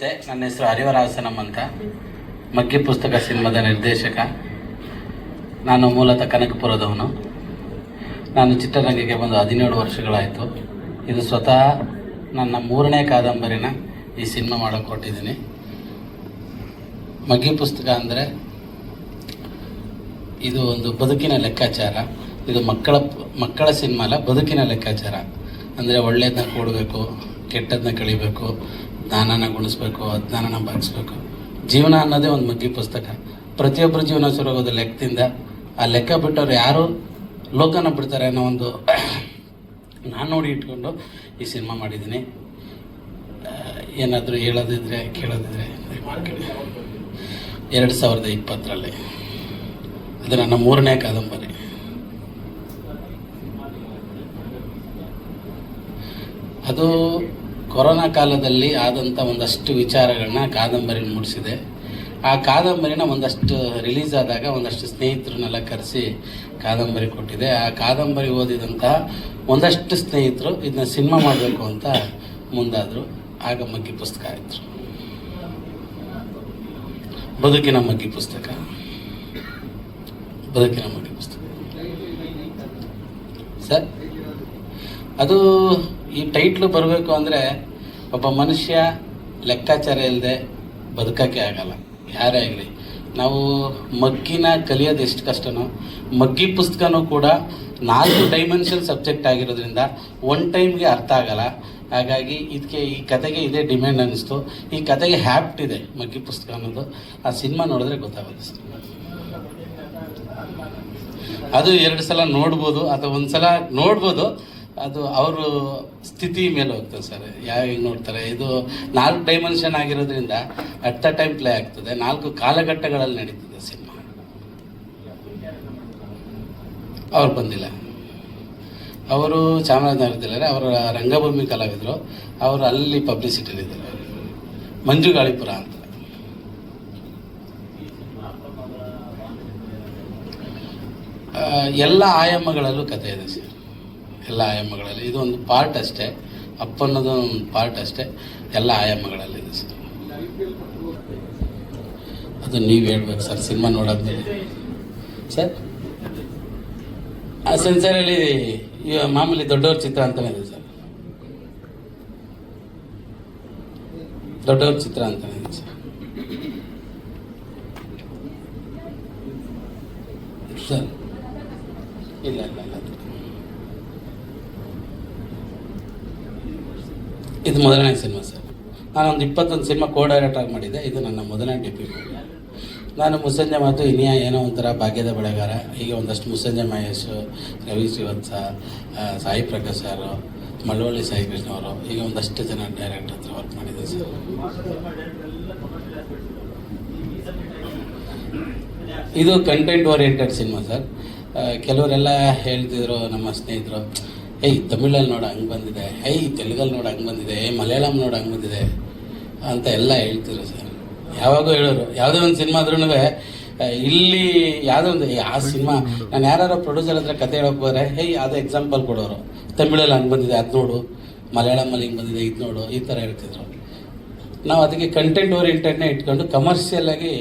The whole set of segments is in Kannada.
ನಮಸ್ತೆ, ನನ್ನ ಹೆಸರು ಹರಿವರಾಸನಂ ಅಂತ, ಮಗ್ಗಿ ಪುಸ್ತಕ ಸಿನಿಮಾದ ನಿರ್ದೇಶಕ. ನಾನು ಮೂಲತಃ ಕನಕಪುರದವನು. ನಾನು ಚಿತ್ರರಂಗಕ್ಕೆ ಬಂದು 17 ವರ್ಷಗಳಾಯಿತು. ಇದು ಸ್ವತಃ ನನ್ನ 3ನೇ ಕಾದಂಬರಿನ ಈ ಸಿನಿಮಾ ಮಾಡೋಕ್ಕೆ ಕೊಟ್ಟಿದ್ದೀನಿ. ಮಗ್ಗಿ ಪುಸ್ತಕ ಅಂದರೆ ಇದು ಒಂದು ಬದುಕಿನ ಲೆಕ್ಕಾಚಾರ. ಇದು ಮಕ್ಕಳ ಸಿನಿಮಾ ಅಲ್ಲ, ಬದುಕಿನ ಲೆಕ್ಕಾಚಾರ. ಅಂದರೆ ಒಳ್ಳೆಯದನ್ನ ಕೊಡಬೇಕು, ಕೆಟ್ಟದನ್ನ ಕಳಿಬೇಕು, ಜ್ಞಾನನ ಗುಣಿಸ್ಬೇಕು, ಅಜ್ಞಾನನ ಭಾಗಿಸ್ಬೇಕು. ಜೀವನ ಅನ್ನೋದೇ ಒಂದು ಮಗ್ಗಿ ಪುಸ್ತಕ. ಪ್ರತಿಯೊಬ್ಬರ ಜೀವನ ಶುರುವಾಗೋದು ಲೆಕ್ಕದಿಂದ. ಆ ಲೆಕ್ಕ ಬಿಟ್ಟವ್ರು ಯಾರು ಲೋಕನ ಬಿಡ್ತಾರೆ ಅನ್ನೋ ಒಂದು ನಾನು ನೋಡಿ ಇಟ್ಕೊಂಡು ಈ ಸಿನಿಮಾ ಮಾಡಿದ್ದೀನಿ. ಏನಾದರೂ ಹೇಳೋದಿದ್ರೆ ಕೇಳೋದಿದ್ರೆ 2020ರಲ್ಲಿ ಅದು ನನ್ನ 3ನೇ ಕಾದಂಬರಿ. ಅದು ಕೊರೋನಾ ಕಾಲದಲ್ಲಿ ಆದಂಥ ಒಂದಷ್ಟು ವಿಚಾರಗಳನ್ನ ಕಾದಂಬರಿ ಮೂಡಿಸಿದೆ. ಆ ಕಾದಂಬರಿನ ಒಂದಷ್ಟು ರಿಲೀಸ್ ಆದಾಗ ಒಂದಷ್ಟು ಸ್ನೇಹಿತರನ್ನೆಲ್ಲ ಕರೆಸಿ ಕಾದಂಬರಿ ಕೊಟ್ಟಿದೆ. ಆ ಕಾದಂಬರಿ ಓದಿದಂತಹ ಒಂದಷ್ಟು ಸ್ನೇಹಿತರು ಇದನ್ನ ಸಿನಿಮಾ ಮಾಡಬೇಕು ಅಂತ ಮುಂದಾದರು. ಆಗ ಮಗ್ಗಿ ಪುಸ್ತಕ ಆಯಿತು. ಬದುಕಿನ ಮಗ್ಗಿ ಪುಸ್ತಕ. ಬದುಕಿನ ಮಗ್ಗಿ ಪುಸ್ತಕ ಸರ್, ಅದು ಈ ಟೈಟ್ಲು ಬರಬೇಕು ಅಂದರೆ ಒಬ್ಬ ಮನುಷ್ಯ ಲೆಕ್ಕಾಚಾರ ಇಲ್ಲದೆ ಬದುಕೋಕ್ಕೆ ಆಗಲ್ಲ, ಯಾರೇ ಆಗಲಿ. ನಾವು ಮಗ್ಗಿನ ಕಲಿಯೋದು ಎಷ್ಟು ಕಷ್ಟನೋ, ಮಗ್ಗಿ ಪುಸ್ತಕನೂ ಕೂಡ 4 ಡೈಮೆನ್ಷನ್ ಸಬ್ಜೆಕ್ಟ್ ಆಗಿರೋದ್ರಿಂದ ಒನ್ ಟೈಮ್ಗೆ ಅರ್ಥ ಆಗಲ್ಲ. ಹಾಗಾಗಿ ಈ ಕತೆಗೆ ಇದೇ ಡಿಮ್ಯಾಂಡ್ ಅನ್ನಿಸ್ತು. ಈ ಕತೆಗೆ ಹ್ಯಾಪ್ಟ್ ಇದೆ ಮಗ್ಗಿ ಪುಸ್ತಕ ಅನ್ನೋದು. ಆ ಸಿನಿಮಾ ನೋಡಿದ್ರೆ ಗೊತ್ತಾಗುತ್ತೆ ಸರ್. ಅದು 2 ಸಲ ನೋಡ್ಬೋದು ಅಥವಾ 1 ಸಲ ನೋಡ್ಬೋದು. ಅದು ಅವರು ಸ್ಥಿತಿ ಮೇಲೆ ಹೋಗ್ತದೆ ಸರ್, ಯಾವಾಗ ನೋಡ್ತಾರೆ. ಇದು 4 ಡೈಮೆನ್ಷನ್ ಆಗಿರೋದ್ರಿಂದ ಅಟ್ ದ ಟೈಮ್ ಪ್ಲೇ ಆಗ್ತದೆ. 4 ಕಾಲಘಟ್ಟಗಳಲ್ಲಿ ನಡೀತದೆ ಸಿನಿಮಾ. ಅವ್ರು ಬಂದಿಲ್ಲ, ಅವರು ಚಾಮರಾಜನಗರದಲ್ಲಿದ್ದಾರೆ. ಅವರ ರಂಗಭೂಮಿ ಕಲಾವಿದರು. ಅವರು ಅಲ್ಲಿ ಪಬ್ಲಿಸಿಟಿಲಿದ್ದಾರೆ, ಮಂಜು ಗಾಳಿಪುರ ಅಂತ. ಎಲ್ಲ ಆಯಾಮಗಳಲ್ಲೂ ಕಥೆ ಇದೆ ಸರ್, ಎಲ್ಲ ಆಯಾಮಗಳಲ್ಲಿ. ಇದು ಒಂದು ಪಾರ್ಟ್ ಅಷ್ಟೇ, ಅಪ್ಪನ್ನೋದು ಒಂದು ಪಾರ್ಟ್ ಅಷ್ಟೇ. ಎಲ್ಲ ಆಯಾಮಗಳಲ್ಲಿದೆ ಸರ್. ಅದು ನೀವು ಹೇಳ್ಬೇಕು ಸರ್ ಸಿನಿಮಾ ನೋಡೋದ್ಮೇಲೆ ಸರ್. ಆ ಸೆನ್ಸರಲ್ಲಿ ಮಾಮೂಲಿ ದೊಡ್ಡವ್ರ ಚಿತ್ರ ಅಂತಲೇ ಇದೆ ಸರ್, ದೊಡ್ಡವ್ರ ಚಿತ್ರ ಅಂತಲೇ ಇದೆ ಸರ್. ಸರ್ ಇಲ್ಲ ಇಲ್ಲ ಇಲ್ಲ, ಇದು ಮೊದಲನೇ ಸಿನಿಮಾ ಸರ್. ನಾನೊಂದು 21 ಸಿನಿಮಾ ಡೈರೆಕ್ಟ್ ಆಗಿ ಮಾಡಿದ್ದೆ. ಇದು ನನ್ನ ಮೊದಲನೇ ಡೆಬ್ಯೂಟ್. ನಾನು ಮುಸ್ಸಂಜೆ ಮಾತು, ಇನಿಯ ಏನೋ ಒಂಥರ, ಭಾಗ್ಯದ ಬೆಳೆಗಾರ, ಹೀಗೆ ಒಂದಷ್ಟು ಮುಸ್ಸಂಜೆ ಮಹೇಶ್, ರವಿ ಶ್ರೀವತ್ಸ, ಸಾಯಿ ಪ್ರಕಾಶ್ ಸರ್, ಮಳವಳ್ಳಿ ಸಾಯಿ ಕೃಷ್ಣ ಅವರು, ಹೀಗೆ ಒಂದಷ್ಟು ಜನ ಡೈರೆಕ್ಟರ್ ಹತ್ರ ವರ್ಕ್ ಮಾಡಿದ್ದೆ ಸರ್. ಇದು ಕಂಟೆಂಟ್ ಓರಿಯೆಂಟೆಡ್ ಸಿನಿಮಾ ಸರ್. ಕೆಲವರೆಲ್ಲ ಹೇಳ್ತಿದ್ರು ನಮ್ಮ ಸ್ನೇಹಿತರು, ತಮಿಳಲ್ಲಿ ನೋಡ ಹಂಗೆ ಬಂದಿದೆ, ತೆಲುಗಲ್ಲಿ ನೋಡ ಹಂಗೆ ಬಂದಿದೆ, ಮಲಯಾಳಂ ನೋಡ ಹಂಗೆ ಬಂದಿದೆ ಅಂತ ಎಲ್ಲ ಹೇಳ್ತಿದ್ರು ಸರ್. ಯಾವಾಗೂ ಹೇಳೋರು, ಯಾವುದೇ ಒಂದು ಸಿನಿಮಾ ಆದ್ರೂ ಇಲ್ಲಿ ಯಾವುದೋ ಒಂದು ಆ ಸಿನಿಮಾ ನಾನು ಯಾರು ಪ್ರೊಡ್ಯೂಸರ್ ಹತ್ರ ಕತೆ ಹೇಳೋಕೆ ಹೋದರೆ ಯಾವುದೋ ಎಕ್ಸಾಂಪಲ್ ಕೊಡೋರು, ತಮಿಳಲ್ಲಿ ಹಂಗೆ ಬಂದಿದೆ ಅದು ನೋಡು, ಮಲಯಾಳಮಲ್ಲಿ ಹಿಂಗೆ ಬಂದಿದೆ ಇದು ನೋಡು, ಈ ಥರ ಹೇಳ್ತಿದ್ರು. ನಾವು ಅದಕ್ಕೆ ಕಂಟೆಂಟ್ ಓರಿಯೆಂಟೆಡ್ನೇ ಇಟ್ಕೊಂಡು ಕಮರ್ಷಿಯಲ್ ಆಗಿ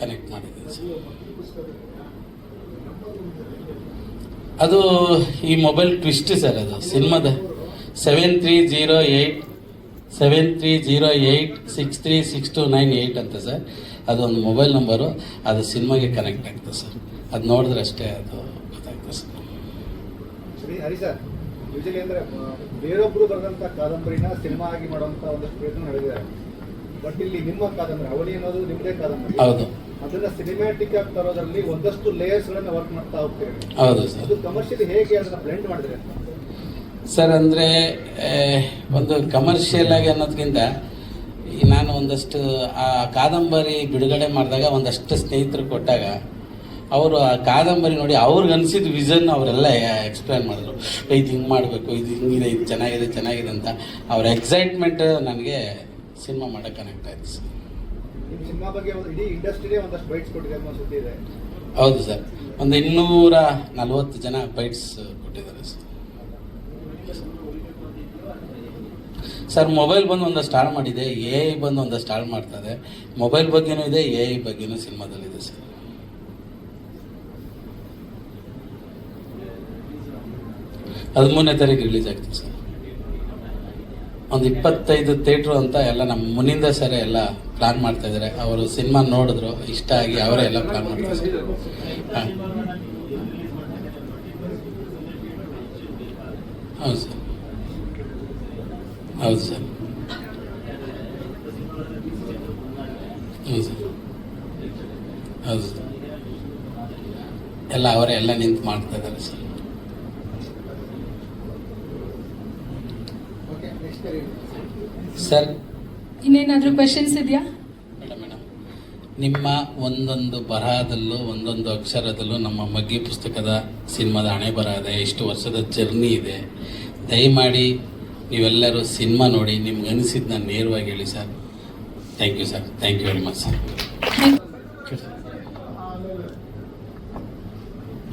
ಕನೆಕ್ಟ್ ಮಾಡಿದ್ದೀವಿ ಸರ್. ಅದು ಈ ಮೊಬೈಲ್ ಟ್ವಿಸ್ಟ್ ಸರ್. ಅದು ಸಿನಿಮಾದ 7308636298 ಅಂತ ಸರ್. ಅದೊಂದು ಮೊಬೈಲ್ ನಂಬರು, ಅದು ಸಿನಿಮಾಗೆ ಕನೆಕ್ಟ್ ಆಗ್ತದೆ ಸರ್. ಅದು ನೋಡಿದ್ರೆ ಅಷ್ಟೇ ಅದು ಗೊತ್ತಾಗ್ತದೆ ಸರ್. ಹರಿ ಸರ್, ಯೂಶಲಿ ಅಂದರೆ ಬೇರೊಬ್ಬರು ಬರೆದಂಥ ಕಾದಂಬರಿನ ಸಿನಿಮಾ ಆಗಿ ಮಾಡುವಂಥ ಒಂದಷ್ಟು ಪ್ರಯತ್ನ ನಡೆದಿದ್ದಾರೆ. ಬಟ್ ಇಲ್ಲಿ ನಿಮ್ಮ ಕಾದಂಬರಿ ಅವಳಿ ಅನ್ನೋದು ನಿಮ್ಮದೇ ಕಾದಂಬರಿ. ಹೌದು. ಅದನ್ನ ಸಿನಿಮ್ಯಾಟಿಕ್ ಆಗಿ ತರೋದ್ರಲ್ಲಿ ಒಂದಷ್ಟು ಲೇಯರ್ಸ್ಗಳನ್ನ ವರ್ಕ್ ಮಾಡ್ತಾ ಹೋಗ್ತೀವಿ. ಹೌದು ಸರ್. ಅದು ಕಮರ್ಷಿಯಲಿ ಹೇಗೆ ಅದನ್ನ ಬ್ಲೆಂಡ್ ಮಾಡಿದ್ರೆ ಸರ್? ಅಂದರೆ ಒಂದು ಕಮರ್ಷಿಯಲ್ ಆಗಿ ಅನ್ನೋದಕ್ಕಿಂತ ನಾನು ಒಂದಷ್ಟು ಆ ಕಾದಂಬರಿ ಬಿಡುಗಡೆ ಮಾಡಿದಾಗ ಒಂದಷ್ಟು ಸ್ನೇಹಿತರು ಕೊಟ್ಟಾಗ ಅವರು ಆ ಕಾದಂಬರಿ ನೋಡಿ ಅವ್ರಿಗೆ ಅನಿಸಿದ ವಿಷನ್ ಅವರೆಲ್ಲ ಎಕ್ಸ್ಪ್ಲೇನ್ ಮಾಡಿದ್ರು. ಇದು ಹಿಂಗೆ ಮಾಡಬೇಕು, ಇದು ಹಿಂಗಿದೆ, ಇದು ಚೆನ್ನಾಗಿದೆ ಅಂತ ಅವ್ರ ಎಕ್ಸೈಟ್ಮೆಂಟ್ ನನಗೆ ಸಿನಿಮಾ ಮಾಡೋಕ್ಕೆ ಕನೆಕ್ಟ್ ಆಯಿತು ಸರ್. ನಿಮ್ಮ ಸಿನಿಮಾ ಬಗ್ಗೆ ಇಡೀ ಇಂಡಸ್ಟ್ರಿಯೇ ಒಂದಷ್ಟು ಬೈಟ್ಸ್ ಕೊಟ್ಟಿದೆ ಅನ್ನೋ ಸುದ್ದಿ ಇದೆ. ಹೌದು ಸರ್, ಒಂದು 240 ಜನ ಬೈಟ್ಸ್ ಕೊಟ್ಟಿದ್ದಾರೆ ಸರ್. ಸರ್ ಮೊಬೈಲ್ ಬಂದು ಒಂದು ಸ್ಟಾರ್ಟ್ ಮಾಡಿದೆ, ಎ ಐ ಬಂದು ಒಂದು ಸ್ಟಾರ್ಟ್ ಮಾಡ್ತದೆ. ಮೊಬೈಲ್ ಬಗ್ಗೆನೂ ಇದೆ, ಎ ಐ ಬಗ್ಗೆನೂ ಸಿನಿಮಾದಲ್ಲಿದೆ ಸರ್. ಅದು 13ನೇ ತಾರೀಕು ರಿಲೀಸ್ ಆಗ್ತದೆ ಸರ್. ಒಂದು 25 ಥಿಯೇಟ್ರು ಅಂತ ಎಲ್ಲ ನಮ್ಮ ಮುನಿಂದ ಸರ್ ಎಲ್ಲ ಪ್ಲಾನ್ ಮಾಡ್ತಾ ಇದ್ದಾರೆ. ಅವರು ಸಿನಿಮಾ ನೋಡಿದ್ರು, ಇಷ್ಟ ಆಗಿ ಅವರೇ ಎಲ್ಲ ಪ್ಲಾನ್ ಮಾಡ್ತಾರೆ ಸರ್. ಹಾಂ ಹೌದು ಸರ್, ಹೌದು ಸರ್, ಹೌದು ಸರ್, ಹೌದು ಸರ್, ಎಲ್ಲ ಅವರೇ ಎಲ್ಲ ನಿಂತು ಮಾಡ್ತಾ ಇದ್ದಾರೆ ಸರ್. ಓಕೆ, ನೆಕ್ಸ್ಟ್ ಸರ್ ಇನ್ನೇನಾದರೂ ಕ್ವೆಶನ್ಸ್ ಇದೆಯಾ? ಮೇಡಮ್, ನಿಮ್ಮ ಒಂದೊಂದು ಬರಹದಲ್ಲೂ ಒಂದೊಂದು ಅಕ್ಷರದಲ್ಲೂ ನಮ್ಮ ಮಗ್ಗಿ ಪುಸ್ತಕದ ಸಿನಿಮಾದ ಹಣೆ ಬರಹ ಇದೆ, ಇಷ್ಟು ವರ್ಷದ ಜರ್ನಿ ಇದೆ. ದಯಮಾಡಿ ನೀವೆಲ್ಲರೂ ಸಿನಿಮಾ ನೋಡಿ ನಿಮ್ಗೆ ಅನಿಸಿದ್ದನ್ನ ನೇರವಾಗಿ ಹೇಳಿ sir. Thank you sir, thank you very much sir.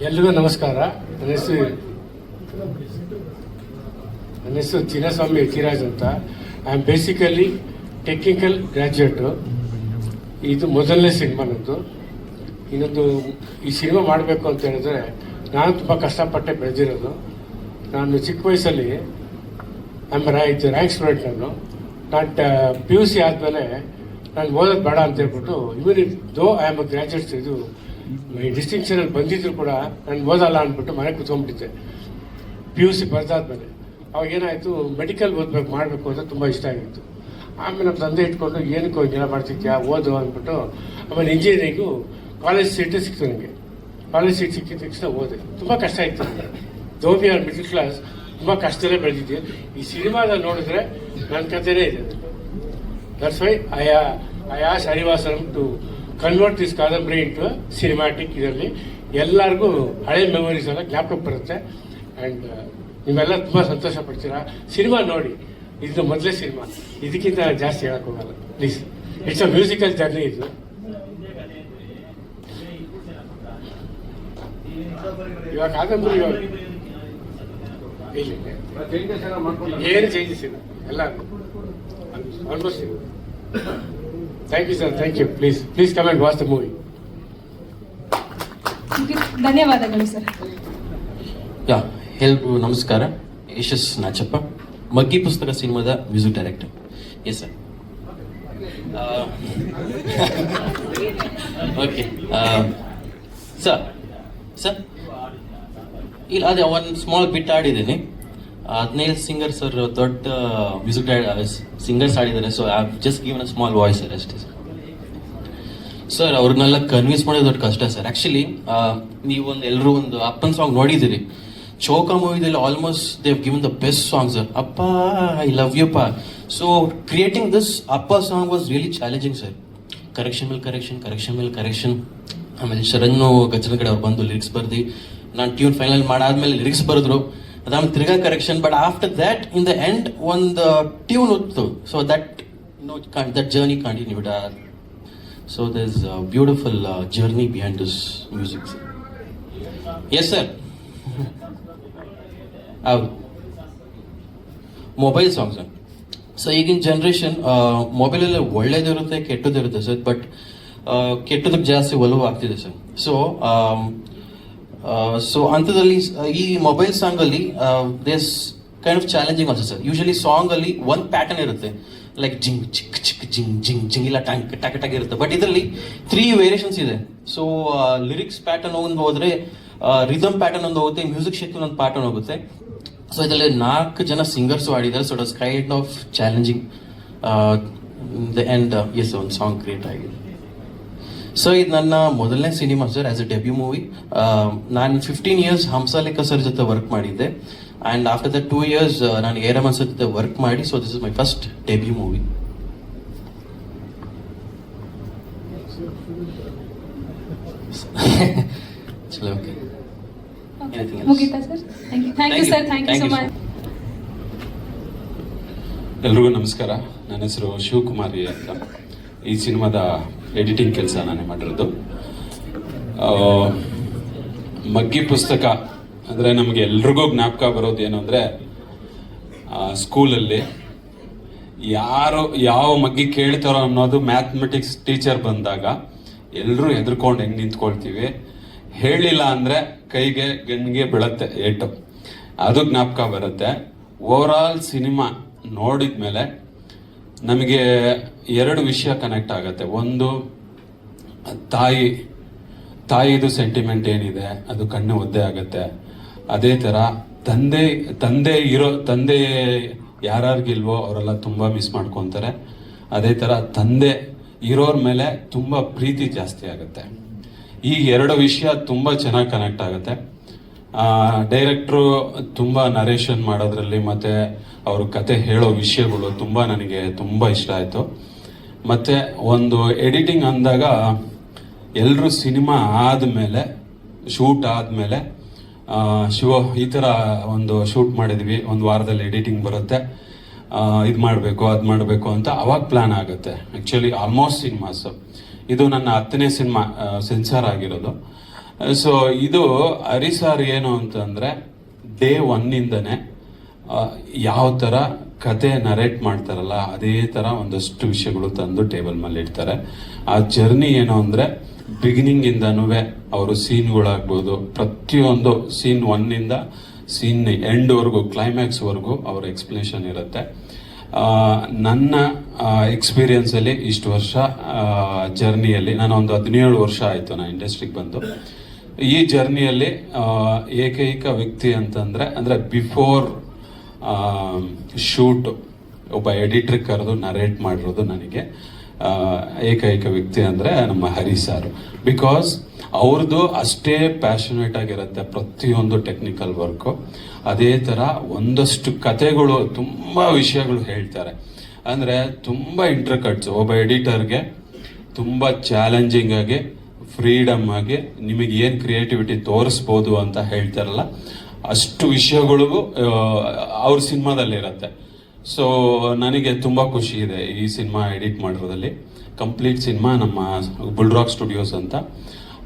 ಎಲ್ರಿಗೂ ನಮಸ್ಕಾರ. ನನ್ನ ಹೆಸರು ಚಿನ್ನಸ್ವಾಮಿ ಯತಿರಾಜ್ ಅಂತ. I am basically technical graduate. ಇದು ಮೊದಲನೇ ಸಿನಿಮಾ ನಂದು. ಇನ್ನೊಂದು ಈ ಸಿನಿಮಾ ಮಾಡಬೇಕು ಅಂತ ಹೇಳಿದ್ರೆ ನಾನು ತುಂಬ ಕಷ್ಟಪಟ್ಟೆ ಬೆಳೆದಿರೋದು. ನಾನು ಚಿಕ್ಕ ವಯಸ್ಸಲ್ಲಿ ರ್ಯಾಂಕ್ ಸ್ಟೂಡೆಂಟ್. ನಾನು ಪಿ ಯು ಸಿ ಆದಮೇಲೆ ನಾನು ಓದೋದು ಬೇಡ ಅಂತ ಹೇಳ್ಬಿಟ್ಟು, ಇವನ್ though I am a graduates, ಇದು ಡಿಸ್ಟಿಂಕ್ಷನಲ್ಲಿ ಬಂದಿದ್ರು ಕೂಡ ನಾನು ಓದಲ್ಲ ಅಂದ್ಬಿಟ್ಟು ಮನೆ ಕೂತ್ಕೊಂಡ್ಬಿಟ್ಟಿದ್ದೆ ಪಿ ಯು ಸಿ ಬರ್ದಾದ್ಮೇಲೆ. ಅವಾಗ ಏನಾಯಿತು, ಮೆಡಿಕಲ್ ಮಾಡಬೇಕು ಅಂತ ತುಂಬ ಇಷ್ಟ ಆಗಿತ್ತು. ಆಮೇಲೆ ನಮ್ಮ ತಂದೆ ಇಟ್ಕೊಂಡು ಏನಕ್ಕೋ ಹಿಂಗೆಲ್ಲ ಮಾಡ್ತಿದ್ಯಾ, ಓದು ಅಂದ್ಬಿಟ್ಟು ಆಮೇಲೆ ಇಂಜಿನಿಯರಿಂಗು ಕಾಲೇಜ್ ಸೀಟ್ ಸಿಕ್ತು ನನಗೆ. ಕಾಲೇಜ್ ಸೀಟ್ ಸಿಕ್ಕಿದ ತಕ್ಷಣ ಓದೆ. ತುಂಬ ಕಷ್ಟ ಇತ್ತು ನನಗೆ. ಧೋಬಿ ಆರ್ ಮಿಡಲ್ ಕ್ಲಾಸ್, ತುಂಬ ಕಷ್ಟದಲ್ಲೇ ಬೆಳೆದಿದ್ದೆ. ಈ ಸಿನಿಮಾದಲ್ಲಿ ನೋಡಿದ್ರೆ ನನ್ನ ಕಥೆನೇ ಇದೆ. ದಟ್ಸ್ ವೈ ಐ ಆಸ್ ಹರಿವಾಸನ್ ಟು ಕನ್ವರ್ಟ್ ದಿಸ್ ಕಾದಂಬರಿ ಇಂಟು ಸಿನಿಮ್ಯಾಟಿಕ್. ಇದರಲ್ಲಿ ಎಲ್ಲರಿಗೂ ಹಳೆ ಮೆಮೊರೀಸ್ ಎಲ್ಲ ಜ್ಞಾಪಕ ಬರುತ್ತೆ. ಆ್ಯಂಡ್ ನೀವೆಲ್ಲ ತುಂಬ ಸಂತೋಷ ಪಡ್ತೀರಾ. ಸಿನಿಮಾ ನೋಡಿ, ಇದು ಮೊದಲೇ ಸಿನಿಮಾ, ಇದಕ್ಕಿಂತ ಜಾಸ್ತಿ ಹೇಳಕ್ ಹೋಗಲ್ಲ. Please, it's a musical journey. ಇದು ಇವಾಗ ಕಾದಂಬರಿ ಏನು ಚೇಂಜಸ್ ಇಲ್ಲ, ಎಲ್ಲ ಆಲ್ಮೋಸ್ಟ್ ಇದೆ. Thank you sir, thank you. Please come and watch the movie. ಧನ್ಯವಾದಗಳು ಸರ್. ಯಾ, ಎಲ್ರಿಗೂ ನಮಸ್ಕಾರ. ಯಶಸ್ ನಾಚಪ್ಪ, ಮಗ್ಗಿ ಪುಸ್ತಕ ಸಿನಿಮಾದ music director. Yes sir. Okay sir. Sir ಇಲ್ಲ, ಅದೇ ಒಂದು ಸ್ಮಾಲ್ ಬಿಟ್ ಆಡಿದ್ದೀನಿ. 15 ಸಿಂಗರ್ ಸರ್, ದೊಡ್ಡ ಮ್ಯೂಸಿಕ್ ಸಿಂಗರ್ಸ್ ಆಡಿದ್ದಾರೆ. So I just given a small voice sir, ಅಷ್ಟೇ ಸರ್. ಸರ್ ಅವ್ರನ್ನೆಲ್ಲ ಕನ್ವಿನ್ಸ್ ಮಾಡೋದು ದೊಡ್ಡ ಕಷ್ಟ ಸರ್. ಆ್ಯಕ್ಚುಲಿ ಎಲ್ಲರೂ ಒಂದು ಅಪ್ಪನ ಸಾಂಗ್ ನೋಡಿದ್ದೀರಿ. ಚೌಕ ಮೂವಿದಲ್ಲಿ almost they have given the best song sir. ಅಪ್ಪ ಐ ಲವ್ ಯು ಪಾ. ಸೊ ಕ್ರಿಯೇಟಿಂಗ್ ದಿಸ್ ಅಪ್ಪ song was really challenging sir. Correction ಮೇಲೆ ಕರೆಕ್ಷನ್. ಆಮೇಲೆ ಶರಣ್ಣು ಗಚ್ಚನ ಕಡೆ ಅವ್ರು ಬಂದು ಲಿರಿಕ್ಸ್ ಬರ್ದು ನಾನು ಟ್ಯೂನ್ ಫೈನಲ್ ಮಾಡಾದ್ಮೇಲೆ ಲಿರಿಕ್ಸ್ ಬರೆದ್ರು. ಅದಾದ್ಮೇಲೆ ತಿರ್ಗಾ correction. But after that in the end ಒಂದು ಟ್ಯೂನ್ ಹೊತ್ತು. So that journey continued. So there is a beautiful journey behind this music. Yes sir. ಹೌದು, ಮೊಬೈಲ್ ಸಾಂಗ್ ಸರ್. ಸೊ ಈಗಿನ ಜನ್ರೇಷನ್ ಮೊಬೈಲಲ್ಲಿ ಒಳ್ಳೇದಿರುತ್ತೆ, ಕೆಟ್ಟದಿರುತ್ತೆ ಸರ್. ಬಟ್ ಕೆಟ್ಟದಕ್ಕೆ ಜಾಸ್ತಿ ಒಲವು ಆಗ್ತಿದೆ ಸರ್. ಸೊ ಅಂಥದ್ರಲ್ಲಿ ಈ ಮೊಬೈಲ್ ಸಾಂಗಲ್ಲಿ this kind of challenging also sir. Usually ಸಾಂಗಲ್ಲಿ ಒಂದು ಪ್ಯಾಟರ್ನ್ ಇರುತ್ತೆ, ಲೈಕ್ ಜಿಂಗ್ ಚಿಕ್ ಚಿಕ್ ಜಿಂಗ್ ಇಲ್ಲ ಟಕ್ ಇರುತ್ತೆ. ಬಟ್ ಇದರಲ್ಲಿ 3 ವೇರಿಯೇಷನ್ಸ್ ಇದೆ. ಸೊ ಲಿರಿಕ್ಸ್ ಪ್ಯಾಟರ್ನ್ ಒಂದು ಹೋದ್ರೆ, ರಿದಮ್ ಪ್ಯಾಟರ್ನ್ ಒಂದು ಹೋಗುತ್ತೆ, ಮ್ಯೂಸಿಕ್ ಶೇಕ್ ಒಂದು ಪ್ಯಾಟರ್ನ್ ಹೋಗುತ್ತೆ. ಸೊ ಇದರಲ್ಲಿ 4 ಜನ ಸಿಂಗರ್ಸು ಆಡಿದ್ದಾರೆ. So it was kind of challenging. The end as ಒಂದು ಸಾಂಗ್ ಕ್ರಿಯೇಟ್ ಆಗಿದೆ. ಸೊ ಇದು ನನ್ನ ಮೊದಲನೇ cinema sir, as a debut movie. ನಾನು 15 years ಹಂಸಲೇಖ ಸರ್ ಜೊತೆ ವರ್ಕ್ ಮಾಡಿದ್ದೆ. ಆ್ಯಂಡ್ ಆಫ್ಟರ್ ದ 2 years ನಾನು ಎ ರಮನ್ ಸರ್ ಜೊತೆ ವರ್ಕ್ ಮಾಡಿ. So this is my first debut movie. ಚಲೋ, ಓಕೆ. ಮುಗೀತಾ sir? Thank you sir, thank you so much. ಎಲ್ರಿಗೂ ನಮಸ್ಕಾರ. ನನ್ನ ಹೆಸರು ಶಿವಕುಮಾರಿ ಅಂತ. ಈ ಸಿನಿಮಾದ ಎಡಿಟಿಂಗ್ ಕೆಲಸ ನಾನೇ ಮಾಡಿರೋದು. ಮಗ್ಗಿ ಪುಸ್ತಕ ಅಂದರೆ ನಮಗೆ ಎಲ್ರಿಗೂ ಜ್ಞಾಪಕ ಬರೋದು ಏನು ಅಂದರೆ, ಸ್ಕೂಲಲ್ಲಿ ಯಾರು ಯಾವ ಮಗ್ಗಿ ಕೇಳ್ತಾರೋ ಅನ್ನೋದು ಮ್ಯಾಥಮೆಟಿಕ್ಸ್ ಟೀಚರ್ ಬಂದಾಗ ಎಲ್ಲರೂ ಹೆದರ್ಕೊಂಡು ಹೆಂಗೆ ನಿಂತ್ಕೊಳ್ತೀವಿ, ಹೇಳಿಲ್ಲ ಅಂದರೆ ಕೈಗೆ ಗಣ್ಣಿಗೆ ಬೀಳತ್ತೆ ಏಟು, ಅದು ಜ್ಞಾಪಕ ಬರುತ್ತೆ. ಓವರಾಲ್ ಸಿನಿಮಾ ನೋಡಿದ್ಮೇಲೆ ನಮಗೆ 2 ವಿಷಯ ಕನೆಕ್ಟ್ ಆಗುತ್ತೆ. ಒಂದು, ತಾಯಿದು ಸೆಂಟಿಮೆಂಟ್ ಏನಿದೆ ಅದು ಕಣ್ಣು ಒದ್ದೆ ಆಗುತ್ತೆ. ಅದೇ ಥರ ತಂದೆ ಯಾರಿಗಿಲ್ವೋ ಅವರೆಲ್ಲ ತುಂಬ ಮಿಸ್ ಮಾಡ್ಕೊತಾರೆ. ಅದೇ ಥರ ತಂದೆ ಇರೋರ ಮೇಲೆ ತುಂಬ ಪ್ರೀತಿ ಜಾಸ್ತಿ ಆಗುತ್ತೆ. ಈ 2 ವಿಷಯ ತುಂಬ ಚೆನ್ನಾಗಿ ಕನೆಕ್ಟ್ ಆಗುತ್ತೆ. ಡೈರೆಕ್ಟ್ರು ತುಂಬ ನರೇಷನ್ ಮಾಡೋದ್ರಲ್ಲಿ ಮತ್ತು ಅವರು ಕತೆ ಹೇಳೋ ವಿಷಯಗಳು ತುಂಬ ನನಗೆ ತುಂಬ ಇಷ್ಟ ಆಯಿತು. ಮತ್ತು ಒಂದು ಎಡಿಟಿಂಗ್ ಅಂದಾಗ ಎಲ್ಲರೂ ಸಿನಿಮಾ ಆದಮೇಲೆ, ಶೂಟ್ ಆದಮೇಲೆ ಶಿವ ಈ ಥರ ಒಂದು ಶೂಟ್ ಮಾಡಿದ್ವಿ, ಒಂದು ವಾರದಲ್ಲಿ ಎಡಿಟಿಂಗ್ ಬರುತ್ತೆ, ಇದು ಮಾಡಬೇಕು ಅದು ಮಾಡಬೇಕು ಅಂತ ಅವಾಗ ಪ್ಲ್ಯಾನ್ ಆಗುತ್ತೆ. ಆ್ಯಕ್ಚುಲಿ ಆಲ್ಮೋಸ್ಟ್ ಸಿನಿಮಾಸು ಇದು ನನ್ನ 10ನೇ ಸಿನಿಮಾ ಸೆನ್ಸಾರ್ ಆಗಿರೋದು. ಸೊ ಇದು ಹರಿಸಾರ್ ಏನು ಅಂತಂದರೆ ಡೇ 1ಇಂದನೇ ಯಾವ ಥರ ಕತೆ ನರೇಟ್ ಮಾಡ್ತಾರಲ್ಲ ಅದೇ ಥರ ಒಂದಷ್ಟು ವಿಷಯಗಳು ತಂದು ಟೇಬಲ್ ಮೇಲೆ ಇಡ್ತಾರೆ. ಆ ಜರ್ನಿ ಏನು ಅಂದರೆ ಬಿಗಿನಿಂಗಿಂದನೂ ಅವರು ಸೀನ್ಗಳಾಗ್ಬೋದು, ಪ್ರತಿಯೊಂದು ಸೀನ್ 1ಇಂದ ಸೀನ್ ಎಂಡ್ವರೆಗೂ ಕ್ಲೈಮ್ಯಾಕ್ಸ್ವರೆಗೂ ಅವ್ರ ಎಕ್ಸ್ಪ್ಲನೇಷನ್ ಇರುತ್ತೆ. ನನ್ನ ಎಕ್ಸ್ಪೀರಿಯನ್ಸಲ್ಲಿ ಇಷ್ಟು ವರ್ಷ ಜರ್ನಿಯಲ್ಲಿ ನಾನು ಒಂದು 17 ವರ್ಷ ಆಯಿತು ನಾನು ಇಂಡಸ್ಟ್ರಿಗೆ ಬಂದು. ಈ ಜರ್ನಿಯಲ್ಲಿ ಏಕೈಕ ವ್ಯಕ್ತಿ ಅಂದರೆ ಬಿಫೋರ್ ಶೂಟ್ ಒಬ್ಬ ಎಡಿಟ್ರಿಗೆ ಕರೆದು ನರೇಟ್ ಮಾಡಿರೋದು ನನಗೆ ಏಕೈಕ ವ್ಯಕ್ತಿ ಅಂದರೆ ನಮ್ಮ ಹರಿ ಸಾರು. ಬಿಕಾಸ್ ಅವ್ರದ್ದು ಅಷ್ಟೇ ಪ್ಯಾಷನೇಟ್ ಆಗಿರುತ್ತೆ ಪ್ರತಿಯೊಂದು ಟೆಕ್ನಿಕಲ್ ವರ್ಕು. ಅದೇ ಥರ ಒಂದಷ್ಟು ಕತೆಗಳು ತುಂಬ ವಿಷಯಗಳು ಹೇಳ್ತಾರೆ. ಅಂದರೆ ತುಂಬ ಇಂಟರ್ಕಟ್ಸ್. ಒಬ್ಬ ಎಡಿಟರ್ಗೆ ತುಂಬ ಚಾಲೆಂಜಿಂಗ್ ಆಗಿ, ಫ್ರೀಡಮ್ ಆಗಿ ನಿಮಗೆ ಏನು ಕ್ರಿಯೇಟಿವಿಟಿ ತೋರಿಸ್ಬೋದು ಅಂತ ಹೇಳ್ತಾರಲ್ಲ, ಅಷ್ಟು ವಿಷಯಗಳಿಗೂ ಅವ್ರ ಸಿನಿಮಾದಲ್ಲಿರುತ್ತೆ. ಸೊ ನನಗೆ ತುಂಬ ಖುಷಿ ಇದೆ ಈ ಸಿನಿಮಾ ಎಡಿಟ್ ಮಾಡಿರೋದಲ್ಲಿ. ಕಂಪ್ಲೀಟ್ ಸಿನಿಮಾ ನಮ್ಮ ಬುಲ್ರಾಕ್ ಸ್ಟುಡಿಯೋಸ್ ಅಂತ,